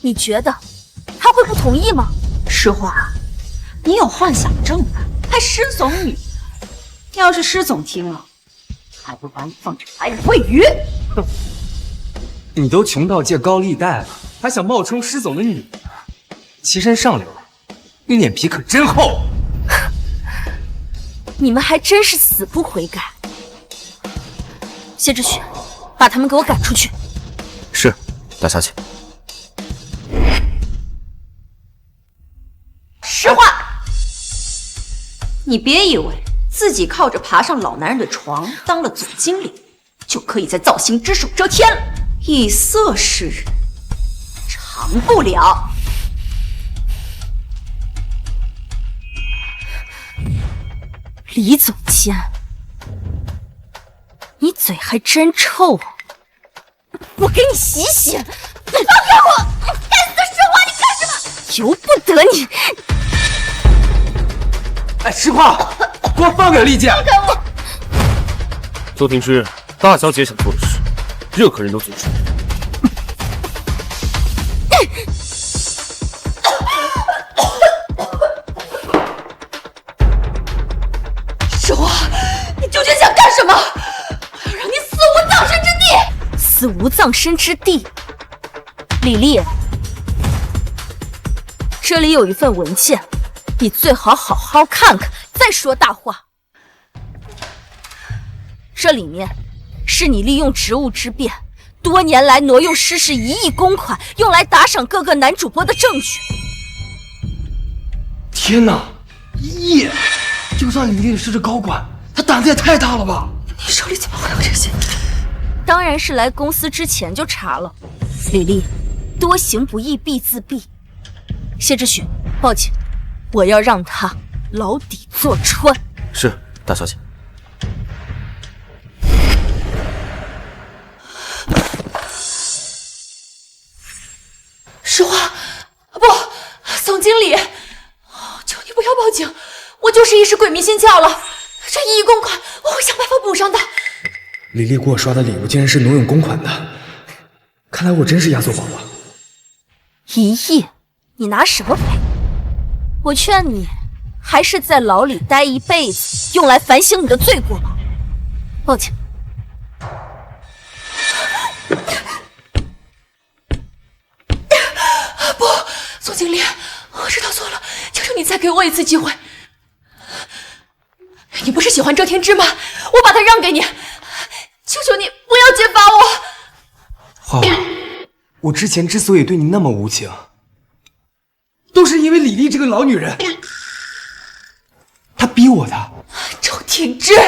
你觉得他会不同意吗？诗画，你有幻想症吧？还施总女，要是施总听了，还不把你放这白尾鱼？你都穷到借高利贷了，还想冒充施总的女儿，欺山上流，你脸皮可真厚。你们还真是死不悔改。谢之许，把他们给我赶出去。是，大小姐。实话，你别以为自己靠着爬上老男人的床当了总经理，就可以在造型之手遮天了。以色示人，长不了。李总监，你嘴还真臭啊！我给你洗洗！你放开我！该死的实话，你干什么？由不得你！哎，实话，给我放开丽姐！放开我！周庭之，大小姐想做的事，任何人都阻止。手啊，你究竟想干什么？我要让你死无葬身之地！死无葬身之地。李丽，这里有一份文件，你最好好好看看，再说大话。这里面是你利用职务之便，多年来挪用诗氏1亿公款，用来打赏各个男主播的证据。天哪，1亿！就算李丽是这高管，她胆子也太大了吧？你手里怎么会有这些？当然是来公司之前就查了。李丽，多行不义必自毙。谢之许，报警，我要让他牢底坐穿。是，大小姐。实话，不，总经理，求你不要报警，我就是一时鬼迷心窍了。这1亿公款，我会想办法补上的。李丽给我刷的礼物竟然是挪用公款的，看来我真是押错宝了。1亿，你拿什么赔？我劝你还是在牢里待一辈子，用来反省你的罪过吧。报警。不，总经理，我知道错了，求求你再给我一次机会。你不是喜欢周天之吗？我把他让给你，求求你不要揭发我。花花，我之前之所以对你那么无情，都是因为李丽这个老女人，她逼我的。周天之，你之前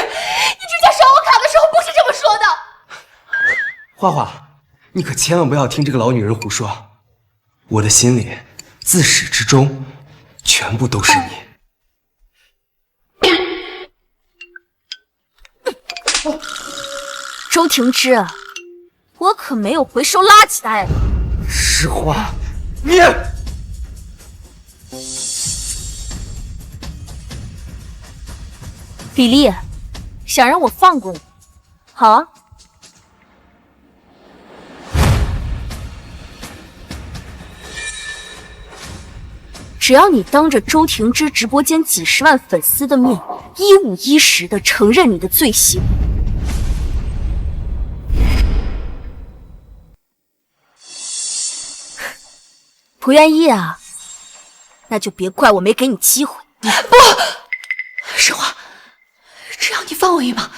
刷我卡的时候不是这么说的。花花，你可千万不要听这个老女人胡说，我的心里自始至终全部都是你。周庭之，我可没有回收垃圾袋了。实话，你李丽，想让我放过你？好啊。只要你当着周庭之直播间几十万粉丝的面，1五1十的承认你的罪行。不愿意啊？那就别怪我没给你机会。不，实话，只要你放我一马，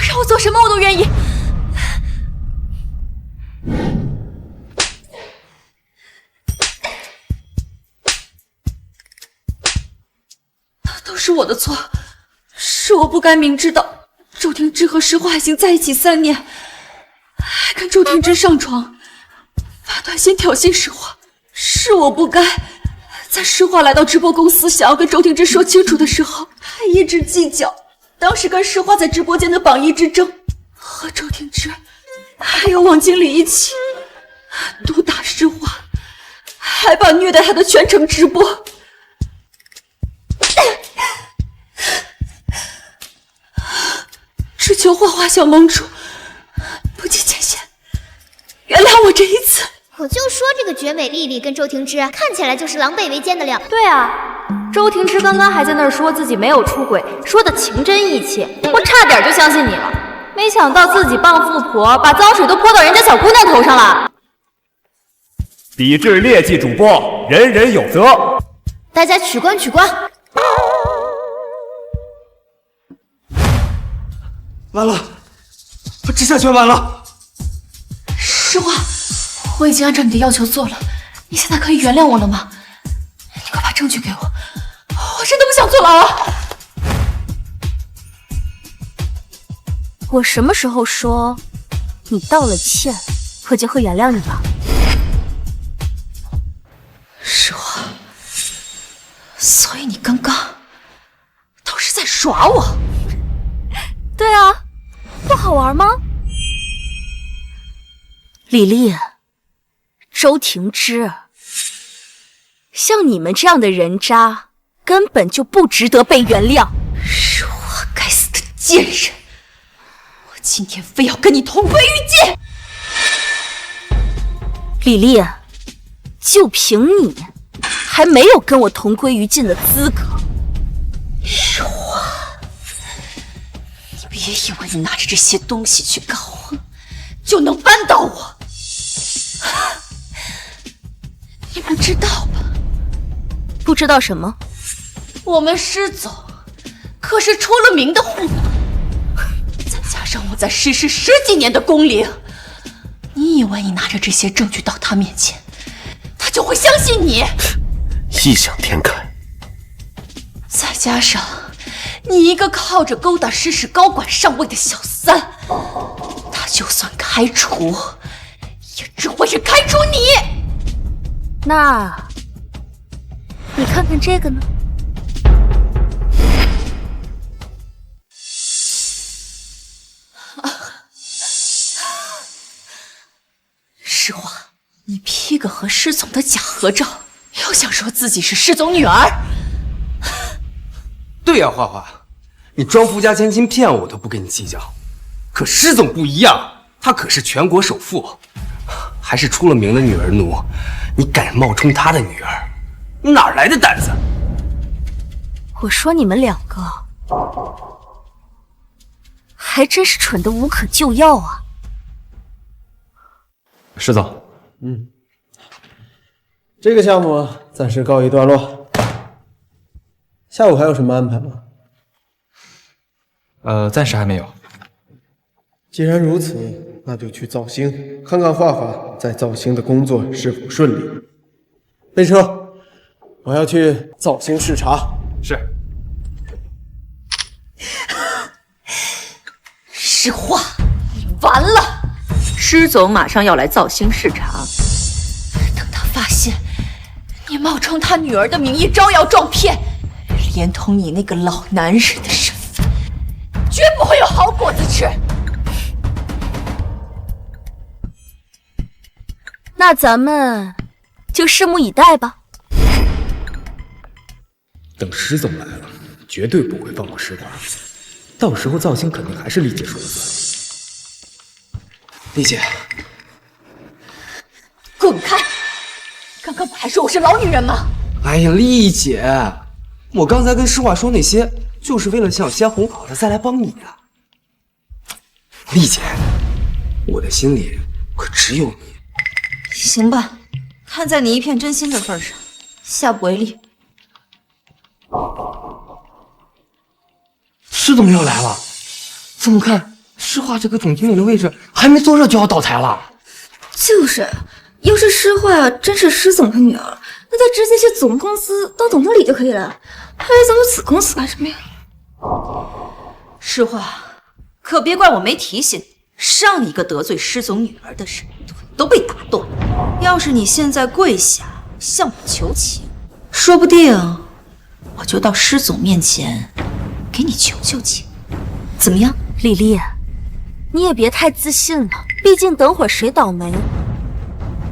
让我做什么我都愿意。都是我的错，是我不该明知道周庭之和实话已经在一起3年，还跟周庭之上床，发短信挑衅实话。是我不该在实话来到直播公司想要跟周庭之说清楚的时候，还一直计较当时跟实话在直播间的榜1之争，和周庭之还有王经理一起毒打实话，还把虐待他的全程直播。只求花花小盟主不计前嫌，原谅我这一次。我就说这个绝美丽丽跟周庭之看起来就是狼狈为奸的料。对啊，周庭之刚刚还在那儿说自己没有出轨，说的情真意切，我差点就相信你了。没想到自己傍富婆，把脏水都泼到人家小姑娘头上了。抵制劣迹主播，人人有责。大家取关取关。完了，这下全完了。实话，我已经按照你的要求做了，你现在可以原谅我了吗？你快把证据给我，我真的不想坐牢啊！我什么时候说你道了歉，我就会原谅你了？实话，所以你刚刚都是在耍我？对啊，不好玩吗？李丽，周庭之，像你们这样的人渣，根本就不值得被原谅。是我该死的贱人！我今天非要跟你同归于尽。李丽，就凭你，还没有跟我同归于尽的资格。实话，你别以为你拿着这些东西去搞我，就能扳倒我。你不知道吧？不知道什么？我们施总可是出了名的护短，再加上我在施氏10几年的工龄，你以为你拿着这些证据到他面前，他就会相信你？异想天开。再加上你一个靠着勾搭施氏高管上位的小三，他就算开除，也只会是开除你。那，你看看这个呢？实话，你 P 个和施总的假合照，又想说自己是施总女儿？对呀，花花，你装富家千金骗我都不跟你计较，可施总不一样，他可是全国首富，还是出了名的女儿奴，你敢冒充他的女儿，你哪来的胆子？我说你们两个，还真是蠢得无可救药啊！施总，这个项目暂时告一段落。下午还有什么安排吗？暂时还没有。既然如此，那就去造星，看看画画在造星的工作是否顺利。备车，我要去造星视察。是。实话，你完了！施总马上要来造星视察，等他发现你冒充他女儿的名义招摇撞骗，连同你那个老男人的身份，绝不会有好果子吃。那咱们就拭目以待吧。等施总来了，绝对不会放过施华，到时候造星肯定还是丽姐说了算。丽姐，滚开！刚刚不还说我是老女人吗？哎呀，丽姐，我刚才跟施华说那些，就是为了想先哄好他，再来帮你啊。丽姐，我的心里可只有你。行吧，看在你一片真心的份上，下不为例。施总又来了，怎么看施华这个总经理的位置还没坐热就要倒台了？就是，要是施华真是施总的女儿，那他直接去总公司当总经理就可以了，还找我子公司干什么呀？施华，可别怪我没提醒你，上一个得罪施总女儿的人腿都被打断。要是你现在跪下向我求情，说不定我就到施总面前给你求求情，怎么样？李丽，你也别太自信了，毕竟等会儿谁倒霉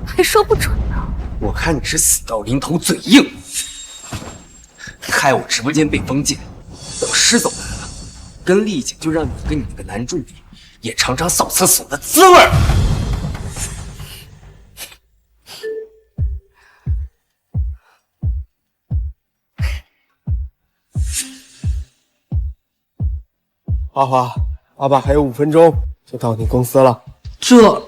还说不准呢。我看你是死到临头嘴硬，害我直播间被封禁。等施总来了，跟丽姐就让你跟你那个男助理也尝尝扫厕所的滋味儿。花花，阿爸还有5分钟就到你公司了。这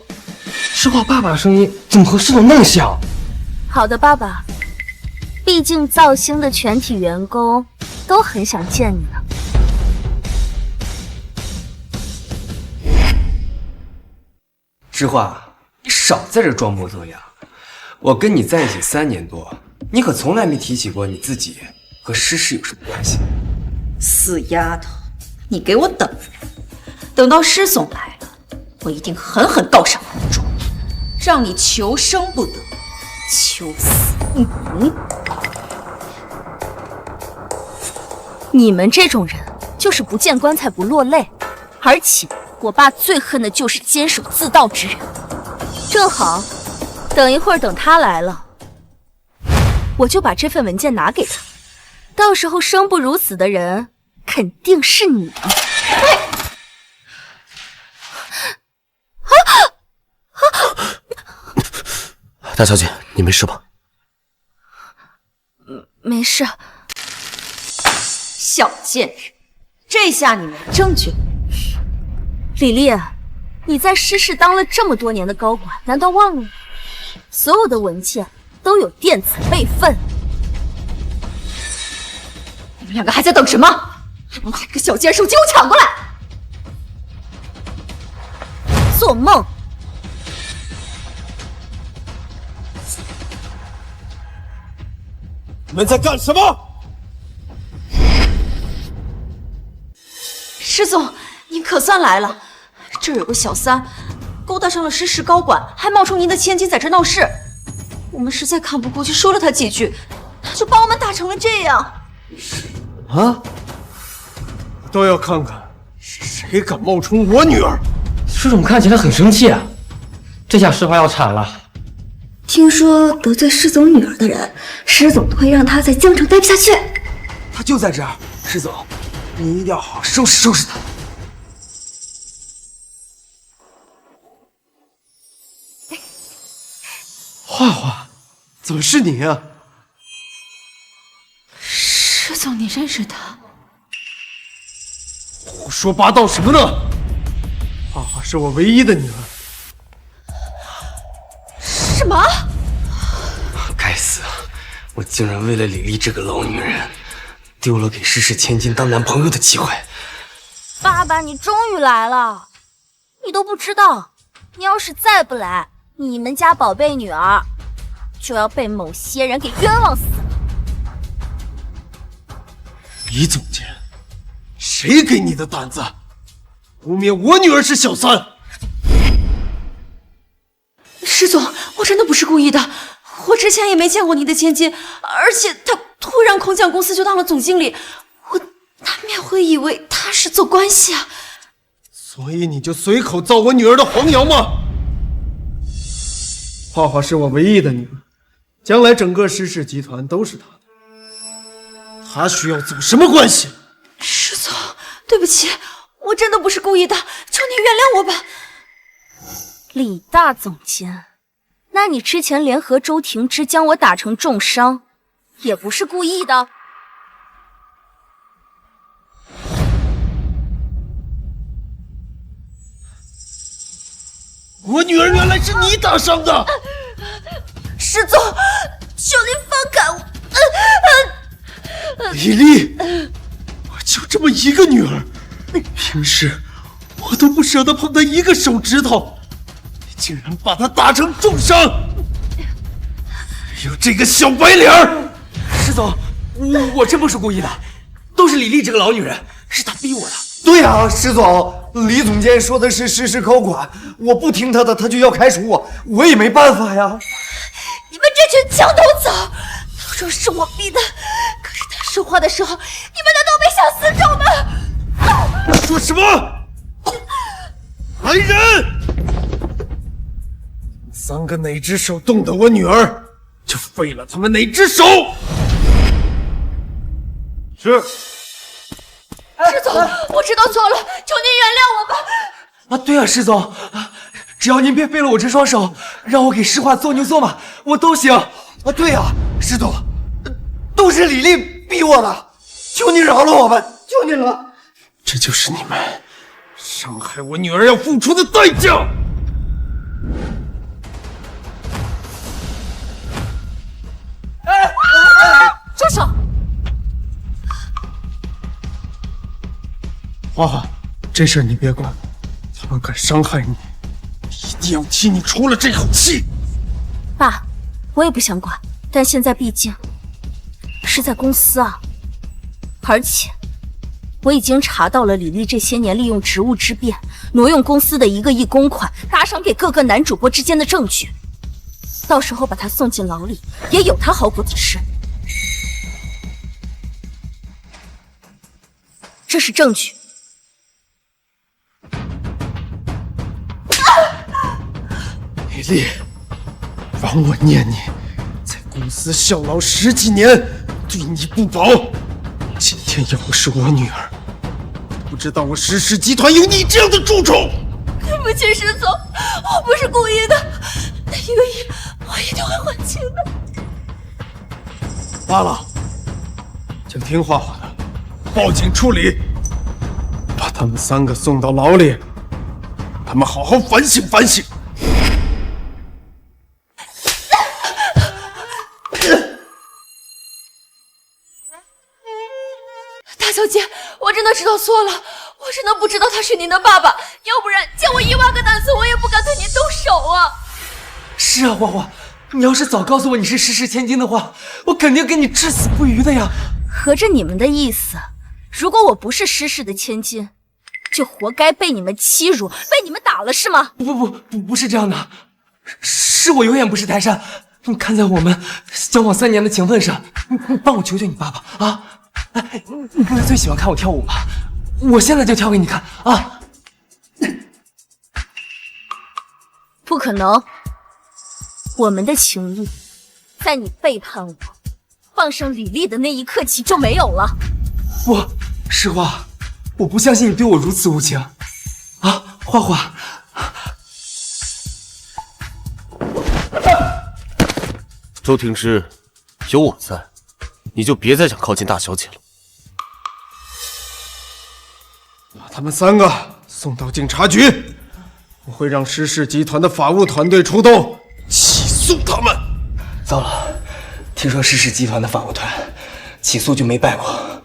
施华爸爸的声音怎么和施总那么像？好的，爸爸，毕竟造星的全体员工都很想见你呢。施华，你少在这装模作样。我跟你在一起3年多，你可从来没提起过你自己和施氏有什么关系。死丫头，你给我等着，等到施总来了，我一定狠狠告上你的状，让你求生不得，求死不能。你们这种人就是不见棺材不落泪，而且我爸最恨的就是监守自盗之人。正好，等一会儿等他来了，我就把这份文件拿给他，到时候生不如死的人肯定是你。大小姐，你没事吧？没事。小贱人，这下你没证据了。李丽，你在施氏当了这么多年的高管，难道忘了所有的文件都有电子备份？你们两个还在等什么？还不把这个小贱手给我抢过来！做梦！你们在干什么？施总，您可算来了。这儿有个小三，勾搭上了施氏高管，还冒充您的千金在这闹事。我们实在看不过去，说了他几句，他就把我们打成了这样。啊！都要看看是谁敢冒充我女儿。施总看起来很生气啊，这下施华要惨了。听说得罪施总女儿的人，施总会让他在江城待不下去。他就在这儿，施总，你一定要好好收拾收拾他。画画，怎么是你啊？施总，你认识他？胡说八道什么呢？画画是我唯一的女儿。什么？该死！我竟然为了李丽这个老女人，丢了给施氏千金当男朋友的机会。爸爸，你终于来了！你都不知道，你要是再不来，你们家宝贝女儿就要被某些人给冤枉死了。李总监，谁给你的胆子，污蔑我女儿是小三？施总，我真的不是故意的，我之前也没见过您的千金，而且他突然空降公司就当了总经理，我难免会以为他是做关系啊。所以你就随口造我女儿的黄谣吗？画画是我唯一的女儿，将来整个施氏集团都是她的，她需要走什么关系？施总，对不起，我真的不是故意的，求您原谅我吧。李大总监，那你之前联合周婷之将我打成重伤，也不是故意的。我女儿原来是你打伤的！施总，求您放开我！李丽，我就这么一个女儿，平时我都不舍得碰她一个手指头，你竟然把她打成重伤！有这个小白脸儿！施总，我真不是故意的，都是李丽这个老女人，是她逼我的。对啊，施总，李总监说的是施氏高管，我不听他的，他就要开除我，我也没办法呀。你们这群墙头草，都说是我逼的，可是他说话的时候，你们难道没想死守吗？说什么？来人！三个哪只手动的我女儿，就废了他们哪只手。是。施总，我知道错了，求您原谅我吧。对啊，施总，只要您别废了我这双手，让我给施华做牛做马，我都行。对啊，施总，都是李丽逼我的，求你饶了我们，求你了。这就是你们伤害我女儿要付出的代价。住手！花花，这事儿你别管，他们敢伤害你，一定要替你出了这口气。爸，我也不想管，但现在毕竟是在公司啊，而且我已经查到了李丽这些年利用职务之便挪用公司的1个亿公款，打赏给各个男主播之间的证据，到时候把他送进牢里，也有他好果子吃。这是证据。李丽，让我念你，在公司效劳10几年，对你不薄。今天要不是我女儿，不知道我施氏集团有你这样的蛀虫。可是对不起，石总，我不是故意的，那1个亿我一定会还清的。罢了，请听花花的，报警处理，把他们3个送到牢里，让他们好好反省反省。大小姐，我真的知道错了，我真的不知道他是您的爸爸，要不然借我1万个胆子，我也不敢对您动手啊！是啊，花花，你要是早告诉我你是施氏千金的话，我肯定跟你至死不渝的呀。合着你们的意思，如果我不是施氏的千金，就活该被你们欺辱，被你们打了是吗？不是这样的，是我有眼不识泰山。你看在我们交往3年的情分上，你帮我求求你爸爸啊！哎，你不是最喜欢看我跳舞吗？我现在就跳给你看啊！不可能，我们的情谊，在你背叛我、放生李丽的那一刻起就没有了。实话，我不相信你对我如此无情啊，花花。周庭之，有我在，你就别再想靠近大小姐了。把他们3个送到警察局，我会让施氏集团的法务团队出动，起诉他们。糟了，听说施氏集团的法务团起诉就没败过，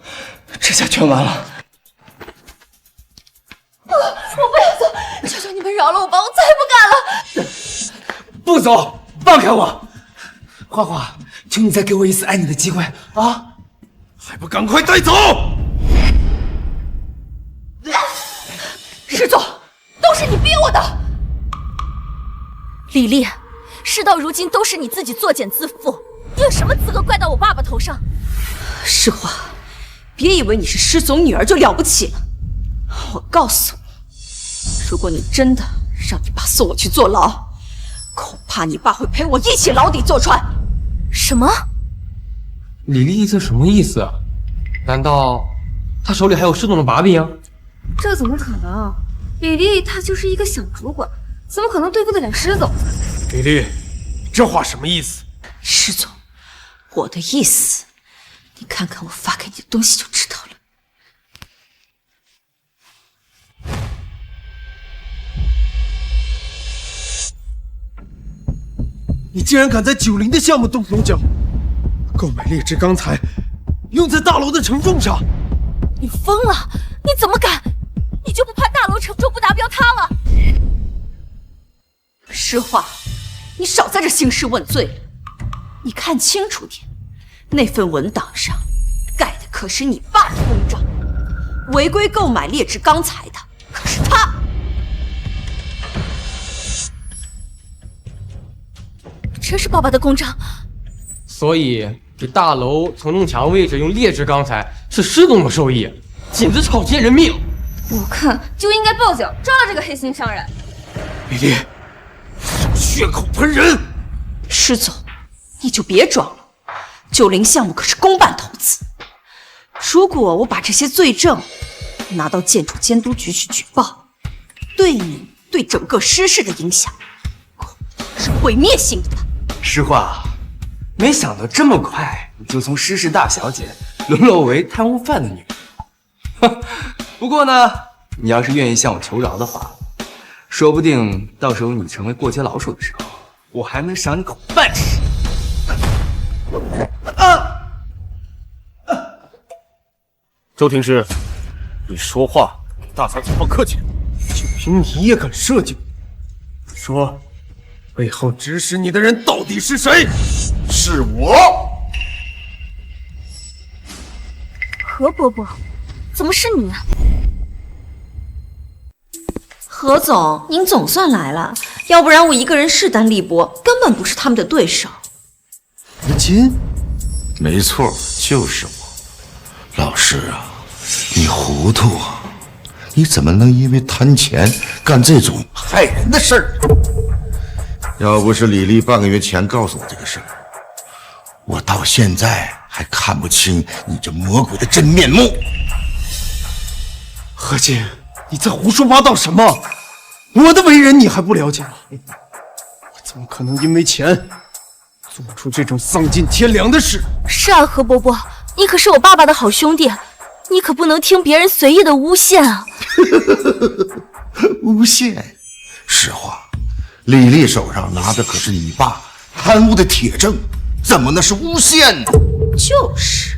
这下全完了。我不要走，求求你们饶了我吧，我再也不敢了。不走，放开我！花花，求你再给我一次爱你的机会啊！还不赶快带走！施总，都是你逼我的。李丽，事到如今都是你自己作茧自缚，你有什么资格怪到我爸爸头上？世华，别以为你是施总女儿就了不起了。我告诉你，如果你真的让你爸送我去坐牢，恐怕你爸会陪我一起牢底坐穿。什么？李丽这什么意思？难道他手里还有施总的把柄？这怎么可能？李丽她就是一个小主管，怎么可能对付得了施总？李丽，这话什么意思？施总，我的意思，你看看我发给你的东西就知道了。你竟然敢在90的项目动手脚，购买劣质钢材，用在大楼的承重上！你疯了！你怎么敢？你就不怕大楼承重不达标塌了？施华，你少在这兴师问罪了。你看清楚点，那份文档上盖的可是你爸的公章，违规购买劣质钢材的可是他。这是爸爸的公章，所以这大楼承重墙位置用劣质钢材是施总的授意，简直草菅人命！我看就应该报警抓了这个黑心商人。李丽，少血口喷人！施总，你就别装了，90项目可是公办投资，如果我把这些罪证拿到建筑监督局去举报，对你对整个施氏的影响是毁灭性的。实话，没想到这么快你就从施氏大小姐沦落为贪污犯的女人。不过呢，你要是愿意向我求饶的话，说不定到时候你成为过街老鼠的时候，我还能赏你口饭吃。周庭之，你说话给大小姐放客气点。就凭你也敢设计？说，背后指使你的人到底是谁？是我。何伯伯，怎么是你啊？何总，您总算来了，要不然我一个人势单力薄，根本不是他们的对手。何金，没错，就是我。老师啊，你糊涂啊！你怎么能因为贪钱干这种害人的事儿？要不是李丽半个月前告诉我这个事儿，我到现在还看不清你这魔鬼的真面目。何金，你在胡说八道什么？我的为人你还不了解吗？我怎么可能因为钱做出这种丧尽天良的事？是啊，何伯伯，你可是我爸爸的好兄弟，你可不能听别人随意的诬陷啊！诬陷？实话，李丽手上拿的可是你爸贪污的铁证，怎么能是诬陷呢？就是，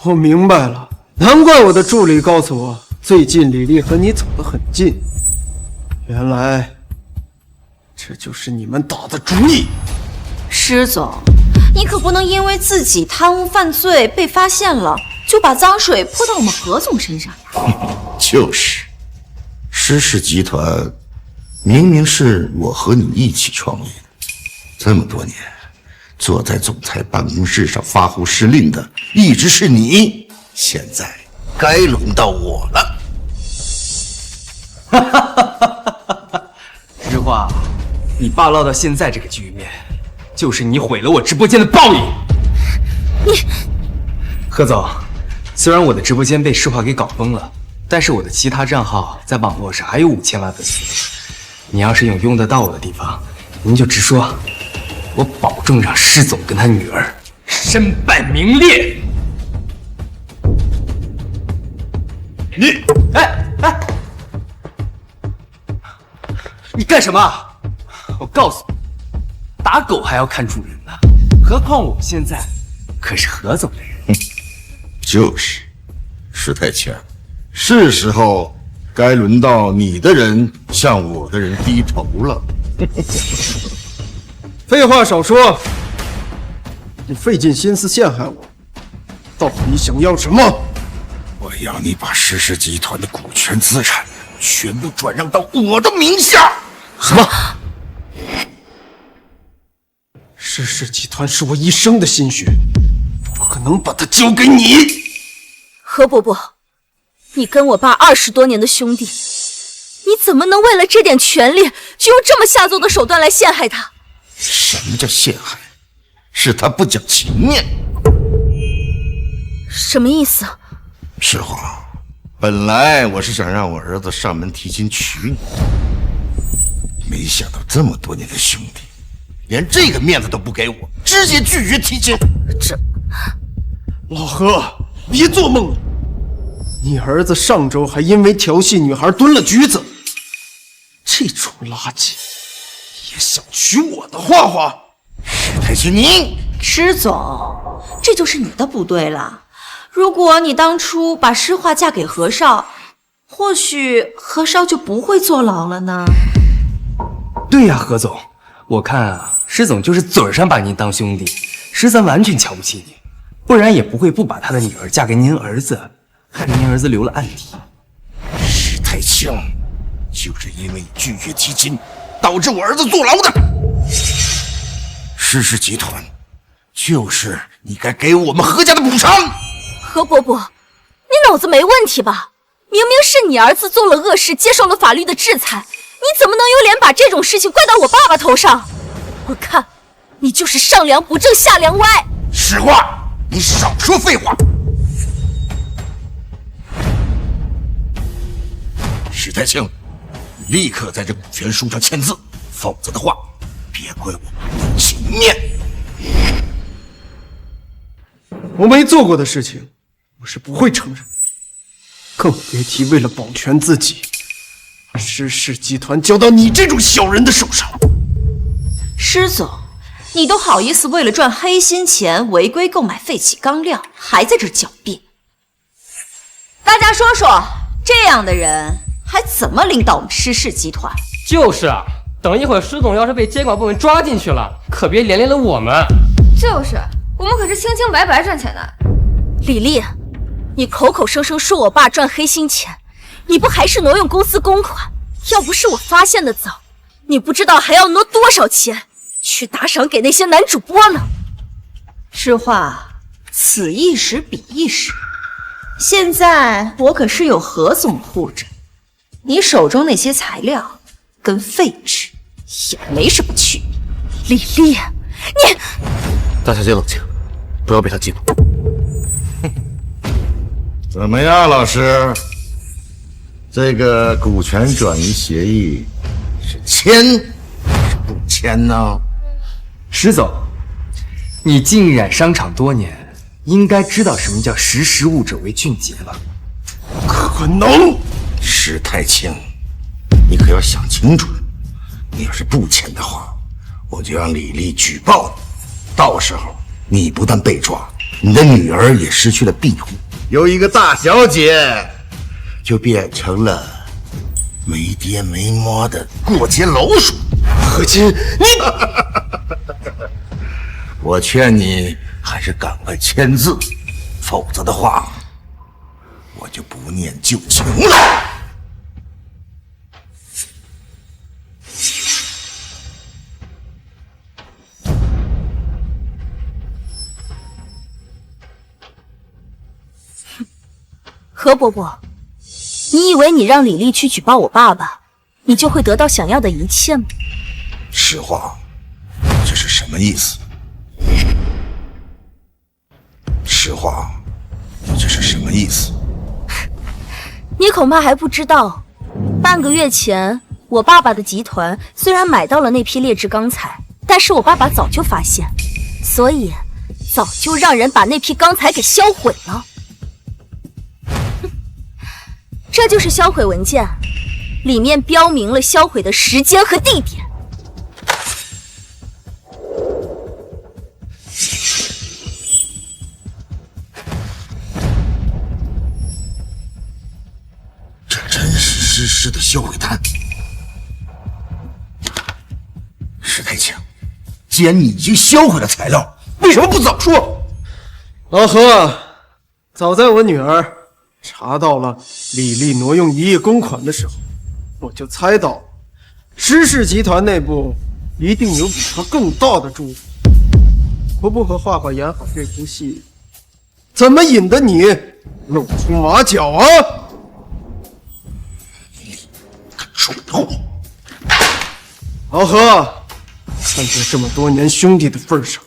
我明白了，难怪我的助理告诉我，最近李丽和你走得很近，原来这就是你们打的主意。施总，你可不能因为自己贪污犯罪被发现了，就把脏水泼到我们何总身上呀！就是，施氏集团明明是我和你一起创立的，这么多年，坐在总裁办公室上发号施令的一直是你，现在该轮到我了。实话，你爸落到现在这个局面，就是你毁了我直播间的报应。你，何总，虽然我的直播间被施华给搞崩了，但是我的其他账号在网络上还有5000万粉丝。你要是有用得到我的地方，您就直说，我保证让施总跟他女儿身败名裂。你，哎，你干什么？我告诉你，打狗还要看主人呢，何况我现在可是何总的人。就是，石太强，是时候该轮到你的人向我的人低头了。废话少说，你费尽心思陷害我，到底想要什么？我要你把施氏集团的股权资产全部转让到我的名下。什么？施氏集团是我一生的心血，不可能把它交给你。何伯伯，你跟我爸20多年的兄弟，你怎么能为了这点权利，就用这么下作的手段来陷害他？什么叫陷害？是他不讲情面。什么意思？实话，本来我是想让我儿子上门提亲娶你，没想到这么多年的兄弟，连这个面子都不给我，直接拒绝提亲。这，老何，别做梦了！你儿子上周还因为调戏女孩蹲了局子，这种垃圾也想娶我的花花？史太清，你施总，这就是你的不对了。如果你当初把施华嫁给何少，或许何少就不会坐牢了呢。对呀，何总，我看啊，施总就是嘴上把您当兄弟，实则完全瞧不起你，不然也不会不把他的女儿嫁给您儿子，害得您儿子留了案底。史太清，就是因为你拒绝提亲，导致我儿子坐牢的。施氏集团，就是你该给我们何家的补偿。何伯伯，你脑子没问题吧？明明是你儿子做了恶事，接受了法律的制裁，你怎么能有脸把这种事情怪到我爸爸头上？我看你就是上梁不正下梁歪。实话，你少说废话。史太清，你立刻在这股权书上签字，否则的话，别怪我不讲情面。我没做过的事情，我是不会承认的，更别提为了保全自己，把施氏集团交到你这种小人的手上。施总，你都好意思为了赚黑心钱违规购买废弃钢料，还在这狡辩？大家说说，这样的人还怎么领导我们施氏集团？就是啊，等一会儿施总要是被监管部门抓进去了，可别连累了我们。就是，我们可是清清白白赚钱的。李丽，你口口声声说我爸赚黑心钱，你不还是挪用公司公款？要不是我发现的早，你不知道还要挪多少钱去打赏给那些男主播呢。实话，此一时彼一时。现在我可是有何总护着，你手中那些材料跟废纸也没什么区别。李丽，你……大小姐冷静，不要被他激怒。怎么样，老师？这个股权转移协议是签还是不签呢？石总，你浸染商场多年，应该知道什么叫识时务者为俊杰吧？可能，石太清，你可要想清楚了。你要是不签的话，我就让李丽举报你。到时候你不但被抓，你的女儿也失去了庇护，有一个大小姐就变成了没爹没妈的过街老鼠。何金，你，我劝你还是赶快签字，否则的话，我就不念旧情了。何伯伯，你以为你让李丽去举报我爸爸，你就会得到想要的一切吗？实话，这是什么意思？实话，这是什么意思？你恐怕还不知道，半个月前，我爸爸的集团虽然买到了那批劣质钢材，但是我爸爸早就发现，所以早就让人把那批钢材给销毁了。这就是销毁文件，里面标明了销毁的时间和地点。这真是实施的销毁单。石太清，既然你已经销毁了材料，为什么不早说？老何，早在我女儿查到了李丽挪用1亿公款的时候，我就猜到施氏集团内部一定有比他更大的主子。我不和画画演好这出戏，怎么引得你露出马脚啊？说透！老何，看在这么多年兄弟的份上，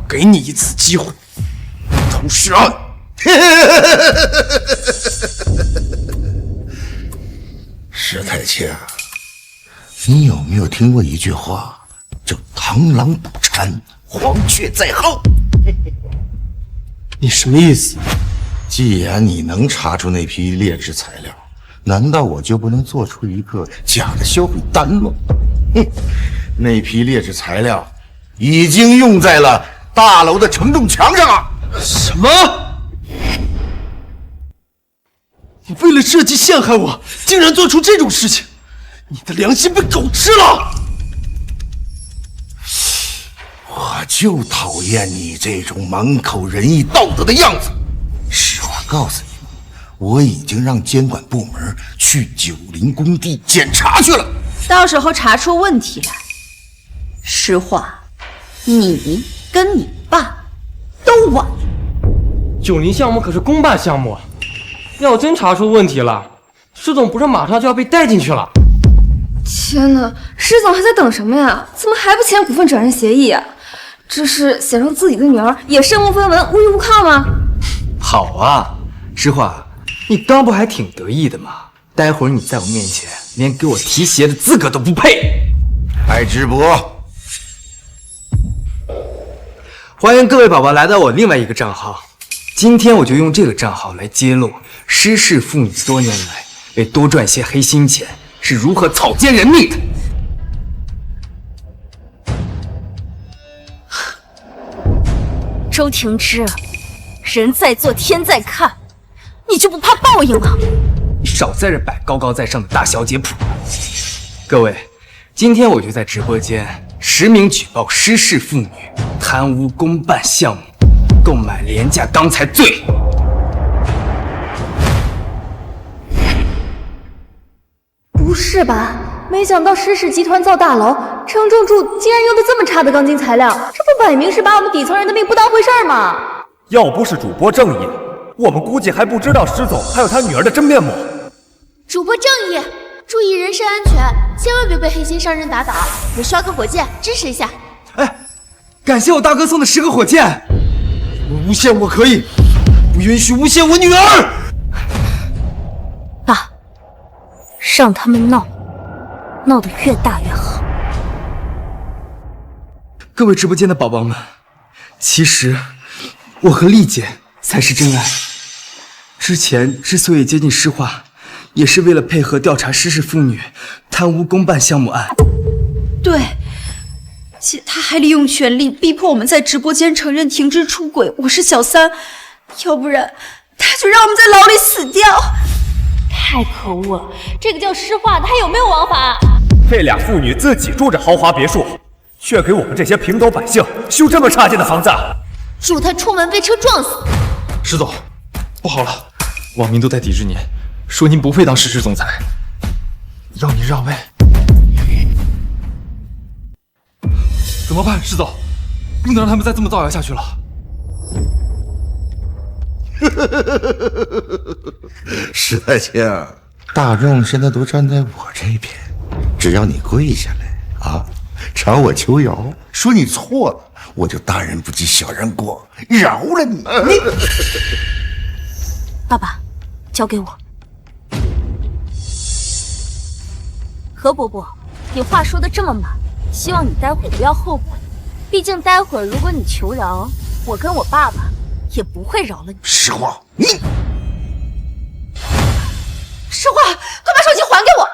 给你一次机会，一头是岸。石太清，你有没有听过一句话，叫螳螂捕蝉，黄雀在后？你什么意思？既然你能查出那批劣质材料，难道我就不能做出一个假的销毁单吗？哼，那批劣质材料已经用在了大楼的承重墙上啊！什么？你为了设计陷害我，竟然做出这种事情，你的良心被狗吃了！我就讨厌你这种满口仁义道德的样子。实话告诉你，我已经让监管部门去90工地检查去了，到时候查出问题来，实话，你跟你爸都完。90项目可是公办项目，要真查出问题了，施总不是马上就要被带进去了？天哪，施总还在等什么呀？怎么还不签股份转让协议啊？这是想让自己的女儿也身无分文、无依无靠吗？好啊，实话，你刚不还挺得意的吗？待会儿你在我面前连给我提鞋的资格都不配。开直播，欢迎各位宝宝来到我另外一个账号。今天我就用这个账号来揭露施氏父女多年来为多赚些黑心钱是如何草菅人命的。周庭之，人在做天在看，你就不怕报应吗？你少在这摆高高在上的大小姐谱。各位，今天我就在直播间实名举报施氏父女贪污公办项目、购买廉价钢材罪。不是吧？没想到施氏集团造大楼，承重柱竟然用的这么差的钢筋材料，这不摆明是把我们底层人的命不当回事儿吗？要不是主播正义，我们估计还不知道施总还有他女儿的真面目。主播正义，注意人身安全，千万别被黑心商人打倒。我刷个火箭支持一下。感谢我大哥送的10个火箭。诬陷我可以，不允许诬陷我女儿。爸，让他们闹，闹得越大越好。各位直播间的宝宝们，其实我和丽姐才是真爱。之前之所以接近诗画，也是为了配合调查失事妇女贪污公办项目案。对，且他还利用权力逼迫我们在直播间承认婷芝出轨，我是小三，要不然他就让我们在牢里死掉。太可恶了！这个叫诗画的还有没有王法？这俩妇女自己住着豪华别墅，却给我们这些平头百姓修这么差劲的房子，祝他出门被车撞死！石总，不好了，网民都在抵制您，说您不配当实施总裁，要您让位。怎么办，石总？不能让他们再这么造谣下去了。史太清，大众现在都站在我这边，只要你跪下来啊，朝我求饶，说你错了，我就大人不计小人过，饶了你。爸爸，交给我。何伯伯，你话说的这么满，希望你待会不要后悔。毕竟待会儿如果你求饶，我跟我爸爸也不会饶了你。实话，你诗画，快把手机还给我！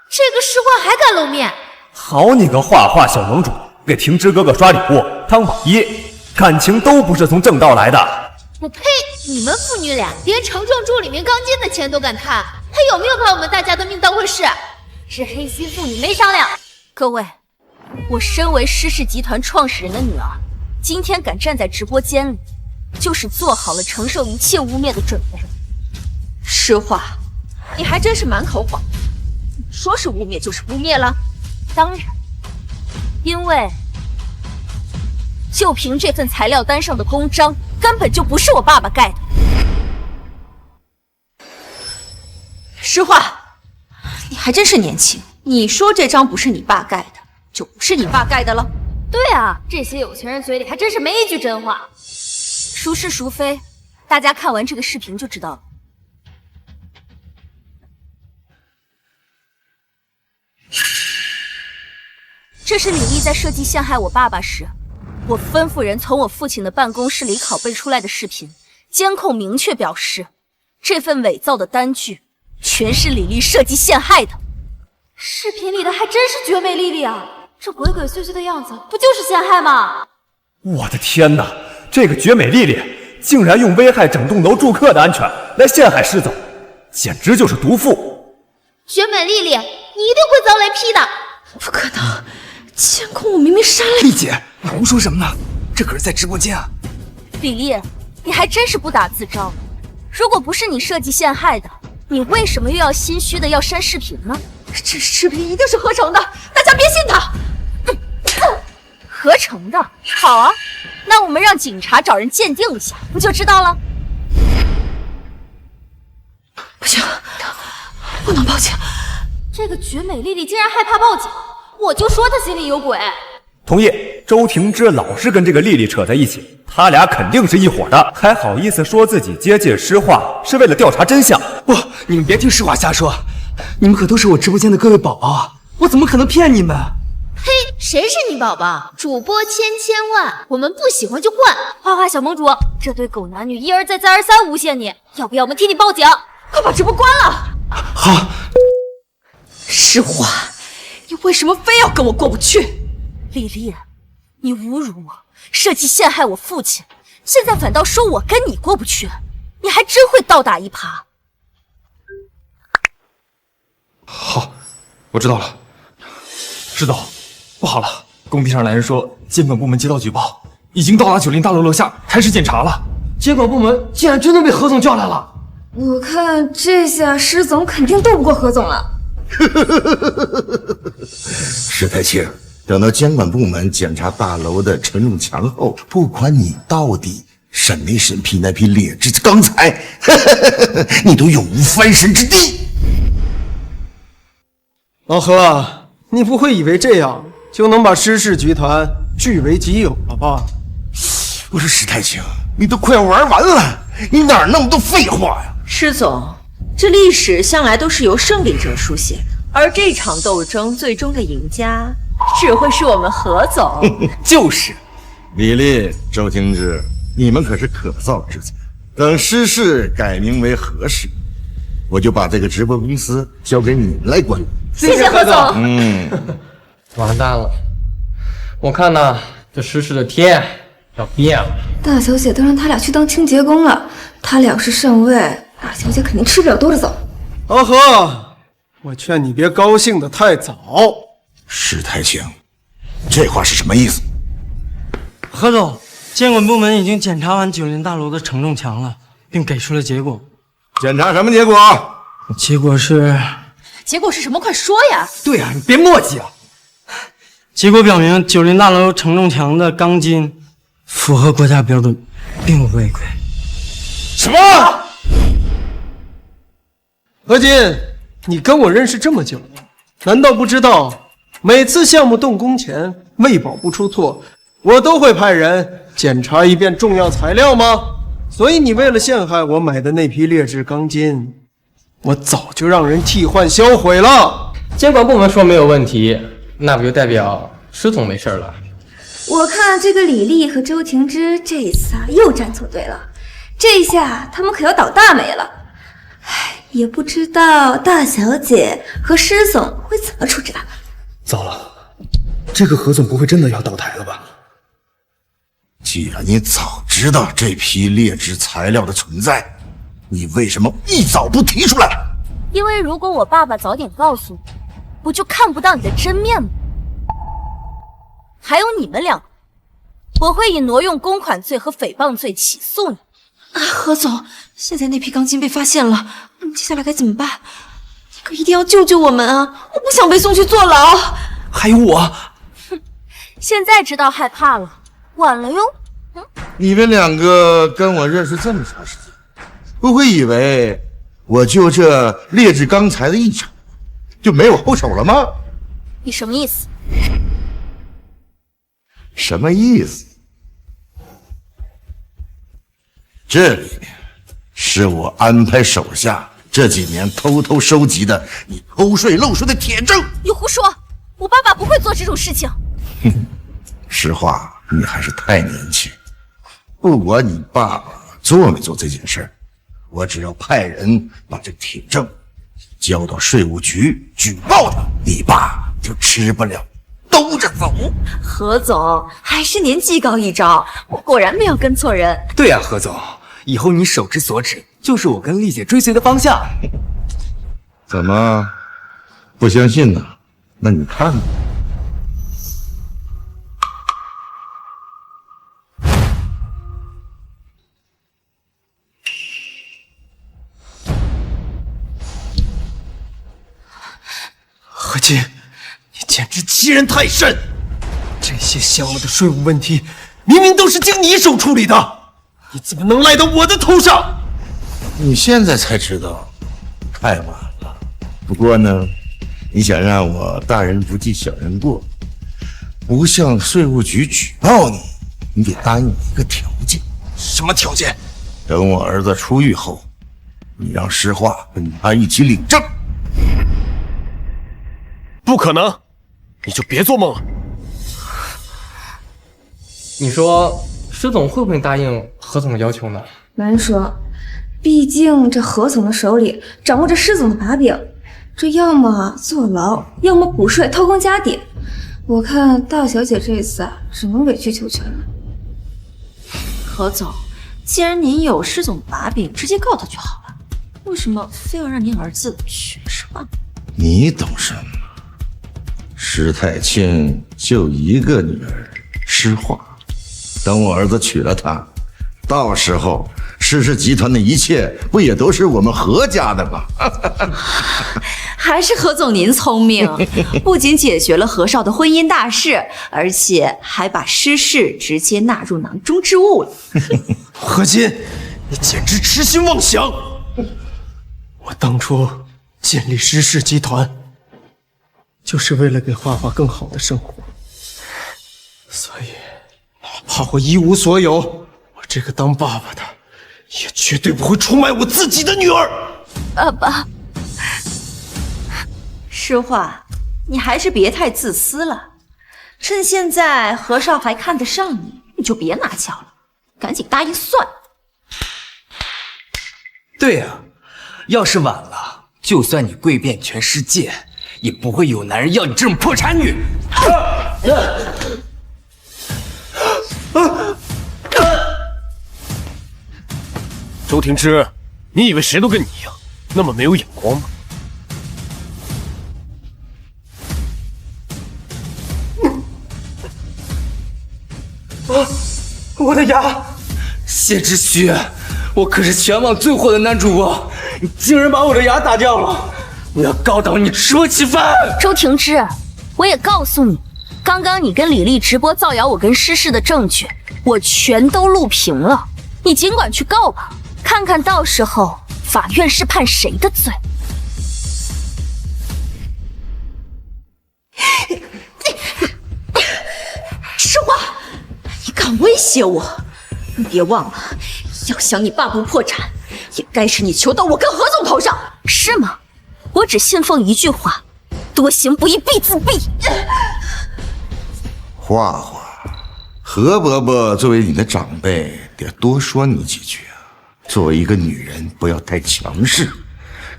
这个诗画还敢露面？好你个画画小盟主，给婷芝哥哥刷礼物、当榜一，感情都不是从正道来的。我呸！你们父女俩连城撞柱里面钢筋的钱都敢贪，还有没有把我们大家的命当回事？是黑心妇女没商量。各位，我身为施氏集团创始人的女儿，今天敢站在直播间里，就是做好了承受一切污蔑的准备。实话，你还真是满口谎，说是污蔑就是污蔑了。当然，因为就凭这份材料单上的公章，根本就不是我爸爸盖的。实话，你还真是年轻。你说这张不是你爸盖的，就不是你爸盖的了。对啊，这些有钱人嘴里还真是没一句真话。孰是孰非，大家看完这个视频就知道了。这是李丽在设计陷害我爸爸时，我吩咐人从我父亲的办公室里拷贝出来的视频。监控明确表示，这份伪造的单据全是李丽设计陷害的。视频里的还真是绝美丽丽啊！这鬼鬼祟祟的样子，不就是陷害吗？我的天哪，这个绝美丽丽竟然用危害整栋楼住客的安全来陷害施总，简直就是毒妇！绝美丽丽，你一定会遭雷劈的！不可能，监控我明明删了。丽姐，你胡说什么呢？这可是在直播间啊！李丽，你还真是不打自招。如果不是你设计陷害的，你为什么又要心虚的要删视频呢？这视频一定是合成的，大家别信他。合成的，好啊，那我们让警察找人鉴定一下，不就知道了？不行，不能报警。这个绝美丽丽竟然害怕报警，我就说她心里有鬼。同意，周婷芝老是跟这个丽丽扯在一起，他俩肯定是一伙的，还好意思说自己接近诗画是为了调查真相？不，你们别听诗画瞎说，你们可都是我直播间的各位宝宝啊，我怎么可能骗你们？嘿，谁是你宝宝？主播千万，我们不喜欢就换。花花小盟主，这对狗男女一而再再而三诬陷你，要不要我们替你报警？快把直播关了！好。诗画，你为什么非要跟我过不去？丽丽，你侮辱我，设计陷害我父亲，现在反倒说我跟你过不去，你还真会倒打一耙。好，我知道了。施总，不好了，工地上来人说，监管部门接到举报，已经到达90大楼楼下开始检查了。监管部门竟然真的被何总叫来了。我看这下施总肯定斗不过何总了。史太清，等到监管部门检查大楼的承重墙后，不管你到底审没审批那批劣质的钢材，你都永无翻身之地。老何，你不会以为这样就能把施氏集团据为己有了吧？我说史太清，你都快玩完了，你哪那么多废话呀？施总，这历史向来都是由胜利者书写的，而这场斗争最终的赢家只会是我们何总。就是，李丽、周听之，你们可是可造之材。等施氏改名为何氏，我就把这个直播公司交给你们来管理。谢谢何总。完蛋了，我看呐，这施氏的天要变了。大小姐都让他俩去当清洁工了，他俩要是上位，大小姐肯定吃不了兜着走。阿和，我劝你别高兴得太早。史太清，这话是什么意思？何总，监管部门已经检查完90大楼的承重墙了，并给出了结果。检查什么结果？结果是什么？快说呀！对啊，你别磨叽了。结果表明，90大楼承重墙的钢筋符合国家标准，并无违规。什么？何金，你跟我认识这么久，难道不知道每次项目动工前，为保不出错，我都会派人检查一遍重要材料吗？所以你为了陷害我买的那批劣质钢筋，我早就让人替换销毁了。监管部门说没有问题，那不就代表施总没事了？我看这个李丽和周婷之这一次又站错队了，这一下他们可要倒大霉了。唉，也不知道大小姐和施总会怎么处置他们。糟了，这个何总不会真的要倒台了吧？既然你早知道这批劣质材料的存在，你为什么一早不提出来？因为如果我爸爸早点告诉你，我就看不到你的真面目。还有你们两个，我会以挪用公款罪和诽谤罪起诉你。何总，现在那批钢筋被发现了，接下来该怎么办？你可一定要救救我们啊！我不想被送去坐牢。还有我，现在知道害怕了，晚了哟。你们两个跟我认识这么长时间，不会以为我就这劣质钢材的一场就没有后手了吗？你什么意思？什么意思？这里面是我安排手下这几年偷偷收集的你偷税漏税的铁证。你胡说！我爸爸不会做这种事情。实话，你还是太年轻。不管你爸爸做没做这件事儿，我只要派人把这铁证交到税务局举报他，你爸就吃不了兜着走。何总还是您技高一招，我果然没有跟错人。对啊，何总，以后你手之所指就是我跟丽姐追随的方向。怎么不相信呢？那你看吧。何金，你简直欺人太甚！这些项目的税务问题，明明都是经你手处理的，你怎么能赖到我的头上？你现在才知道，太晚了。不过呢，你想让我大人不计小人过，不向税务局举报你，你得答应我一个条件。什么条件？等我儿子出狱后，你让石化跟他一起领证。不可能，你就别做梦了。你说施总会不会答应何总的要求呢？难说，毕竟这何总的手里掌握着施总的把柄，这要么坐牢，要么补税偷工加点。我看大小姐这次只能委曲求全了。何总，既然您有施总的把柄，直接告他就好了，为什么非要让您儿子去施化？你懂什么？施太清就一个女儿，施化。等我儿子娶了她，到时候施氏集团的一切不也都是我们何家的吗？还是何总您聪明，不仅解决了何少的婚姻大事，而且还把施氏直接纳入囊中之物了。何金，你简直痴心妄想！我当初建立施氏集团，就是为了给画画更好的生活，所以哪怕我一无所有，我这个当爸爸的也绝对不会出卖我自己的女儿。爸爸，诗画，你还是别太自私了。趁现在何少还看得上你，你就别拿翘了，赶紧答应算了。对呀，要是晚了，就算你跪遍全世界，也不会有男人要你这种破产女。周庭之，你以为谁都跟你一样那么没有眼光吗？我的牙！谢之虚，我可是全网最火的男主播，你竟然把我的牙打掉了！我要告倒你，吃我起饭！周庭之，我也告诉你，刚刚你跟李丽直播造谣我跟诗诗的证据，我全都录屏了。你尽管去告吧，看看到时候法院是判谁的罪。诗画，你敢威胁我？你别忘了，要想你爸不破产，也该是你求到我跟何总头上，是吗？我只信奉一句话：多行不义必自毙。画画，何伯伯作为你的长辈，得多说你几句啊。作为一个女人，不要太强势，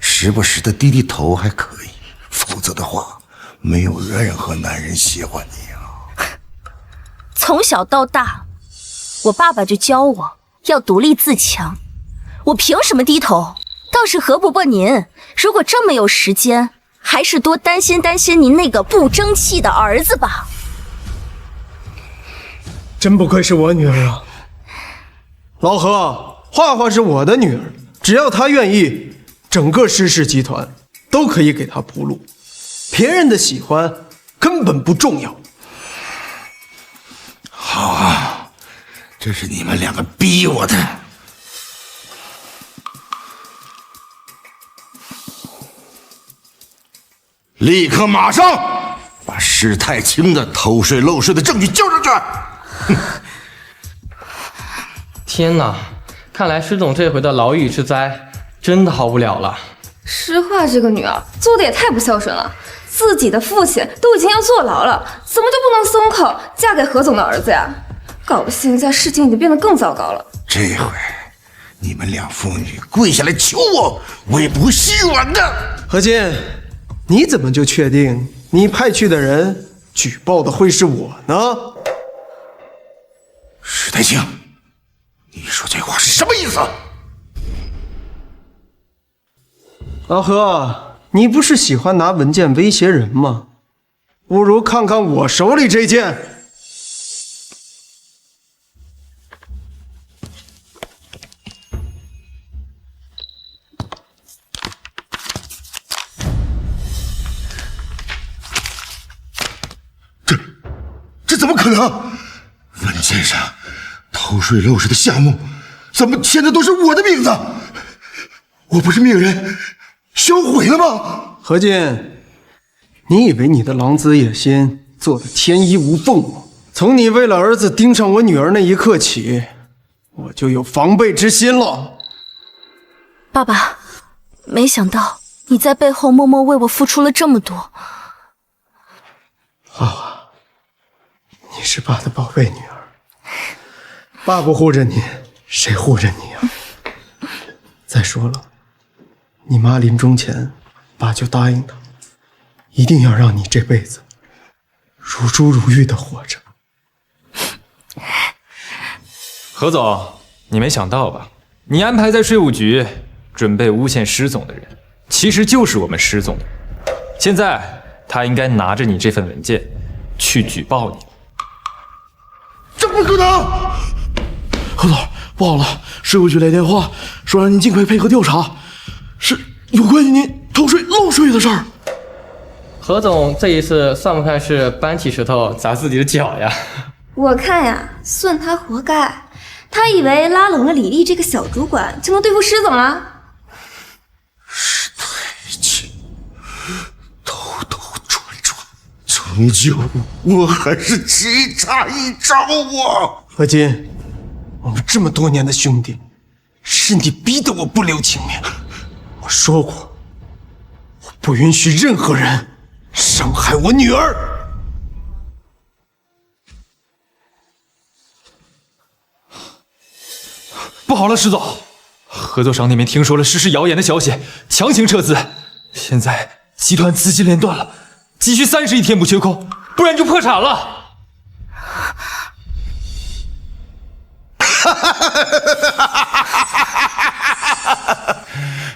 时不时的低低头还可以，否则的话，没有任何男人喜欢你啊。从小到大，我爸爸就教我要独立自强，我凭什么低头？倒是何伯伯您，如果这么有时间，还是多担心担心您那个不争气的儿子吧。真不愧是我女儿啊！老何，画画是我的女儿，只要她愿意，整个诗氏集团都可以给她铺路，别人的喜欢根本不重要。好啊，这是你们两个逼我的。立刻马上把施太清的偷税漏税的证据交上去！天哪，看来施总这回的牢狱之灾真的好不了了。诗画这个女儿做的也太不孝顺了，自己的父亲都已经要坐牢了，怎么就不能松口嫁给何总的儿子呀？搞得现在事情已经变得更糟糕了。这回你们两父女跪下来求我，我也不会心软的。何金，你怎么就确定你派去的人举报的会是我呢？史太清，你说这话是什么意思？老何，你不是喜欢拿文件威胁人吗？不如看看我手里这件。这怎么可能？文件上偷税漏税的项目，怎么现在都是我的名字？我不是命人，销毁了吗？何进，你以为你的狼子野心做得天衣无缝吗？从你为了儿子盯上我女儿那一刻起，我就有防备之心了。爸爸，没想到你在背后默默为我付出了这么多。花花，你是爸的宝贝女儿，爸不护着你，谁护着你啊？再说了，你妈临终前，爸就答应她，一定要让你这辈子如珠如玉的活着。何总，你没想到吧？你安排在税务局准备诬陷施总的人，其实就是我们施总的人。现在他应该拿着你这份文件去举报你。这不可能！何总，不好了，税务局来电话说让您尽快配合调查，是有关于您偷税漏税的事儿。何总这一次算不算是搬起石头砸自己的脚呀？我看呀，算他活该。他以为拉拢了李丽这个小主管就能对付施总了？史太清偷偷转转，终究我还是只差一招啊！何金，我们这么多年的兄弟，是你逼得我不留情面。我说过，我不允许任何人伤害我女儿。不好了，石总，合作商那边听说了诗诗谣言的消息，强行撤资。现在集团资金链断了，急需30亿填补缺口，不然就破产了。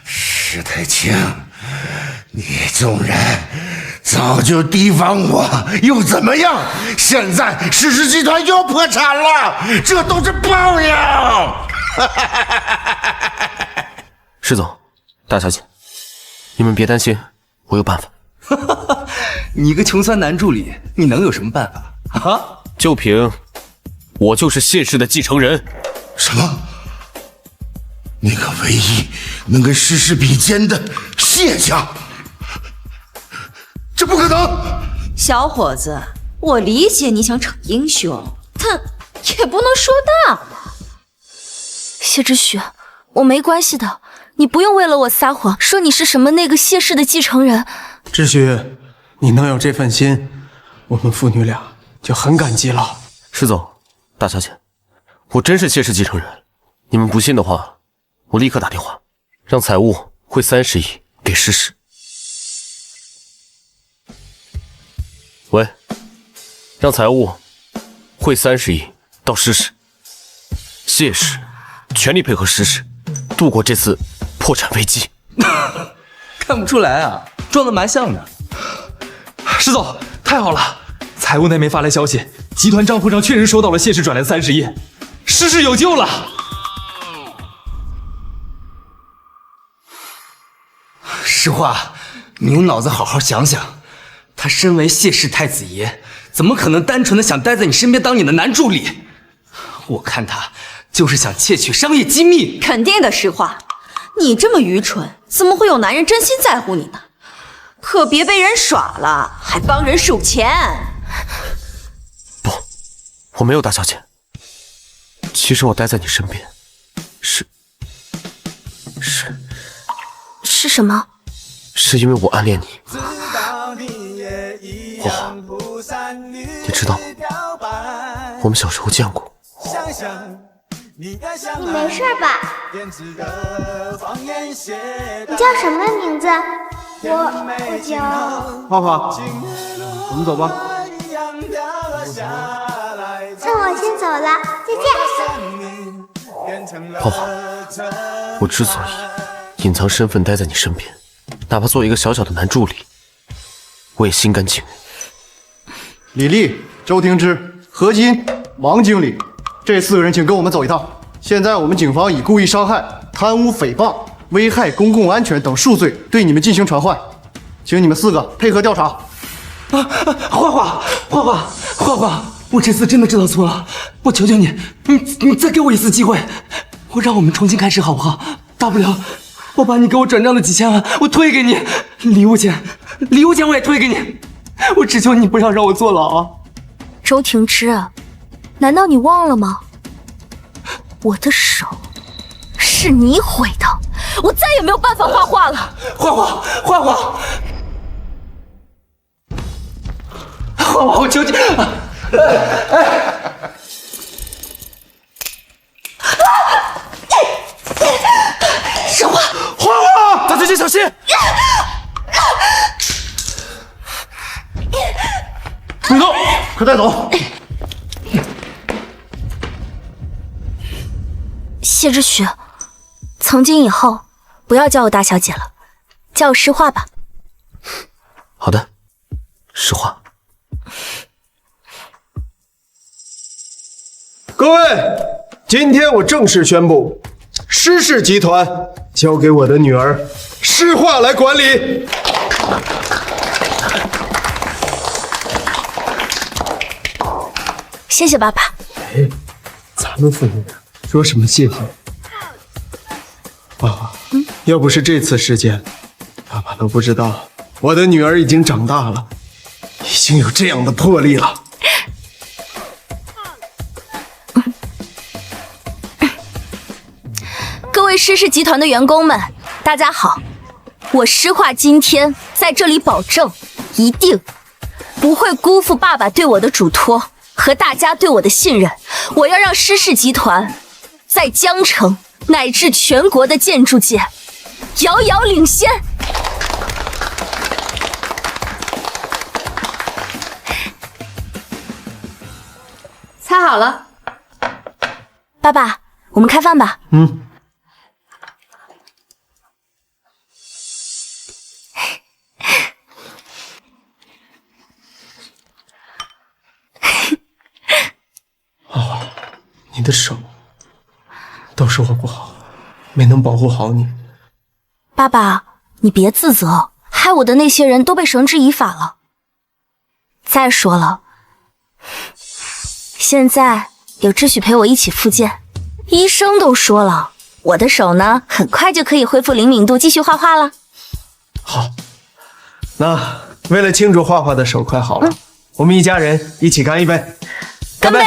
石太清，你纵然早就提防我，又怎么样？现在诗诗集团又破产了，这都是报应。石总，大小姐，你们别担心，我有办法。你个穷酸男助理，你能有什么办法啊？就凭我就是谢氏的继承人。什么？那个唯一能跟诗诗比肩的谢家，这不可能！小伙子，我理解你想逞英雄，但也不能说大吧。谢之许，我没关系的，你不用为了我撒谎，说你是什么那个谢氏的继承人。之许，你能有这份心，我们父女俩就很感激了。石总，大小姐，我真是谢氏继承人，你们不信的话，我立刻打电话，让财务汇30亿给诗诗。喂，让财务汇30亿到诗诗。谢氏全力配合诗诗，度过这次破产危机。看不出来啊，装的蛮像的。石总，太好了！财务那边发来消息，集团账户上确实收到了谢氏转来的30亿，诗诗有救了。实话，你用脑子好好想想，他身为谢氏太子爷，怎么可能单纯的想待在你身边当你的男助理？我看他就是想窃取商业机密。肯定的，实话，你这么愚蠢，怎么会有男人真心在乎你呢？可别被人耍了，还帮人数钱。不，我没有，大小姐。其实我待在你身边，是什么？是因为我暗恋你。花花，你知道吗？我们小时候见过。你没事吧？你叫什么名字？我叫花花，我们走吧。那我先走了，再见。花花，我之所以隐藏身份待在你身边，哪怕做一个小小的男助理，我也心甘情愿。李丽、周廷之、何金、王经理，这4个人请跟我们走一趟。现在我们警方以故意伤害、贪污诽谤、危害公共安全等数罪对你们进行传唤，请你们4个配合调查。花花，我这次真的知道错了，我求求你，你再给我一次机会，让我们重新开始好不好？大不了我把你给我转账的几千万我退给你，礼物钱我也退给你，我只求你不要让我坐牢。周廷之，难道你忘了吗？我的手是你毁的，我再也没有办法画画了。花花，我求求什么？花花，大小姐小心！别动，快带走！谢之许，从今以后不要叫我大小姐了，叫我诗画吧。好的，诗画。各位，今天我正式宣布，诗氏集团交给我的女儿诗画来管理。谢谢爸爸。哎，咱们父女俩说什么谢谢？爸爸，要不是这次事件，爸爸都不知道我的女儿已经长大了，已经有这样的魄力了。各位诗氏集团的员工们，大家好，我诗画今天在这里保证，一定不会辜负爸爸对我的嘱托和大家对我的信任。我要让诗氏集团在江城乃至全国的建筑界遥遥领先。菜好了，爸爸，我们开饭吧。你的手都是我不好，没能保护好你。爸爸，你别自责，害我的那些人都被绳之以法了。再说了，现在有志许陪我一起复健，医生都说了，我的手呢，很快就可以恢复灵敏度，继续画画了。好，那为了庆祝画画的手快好了，我们一家人一起干一杯，干杯！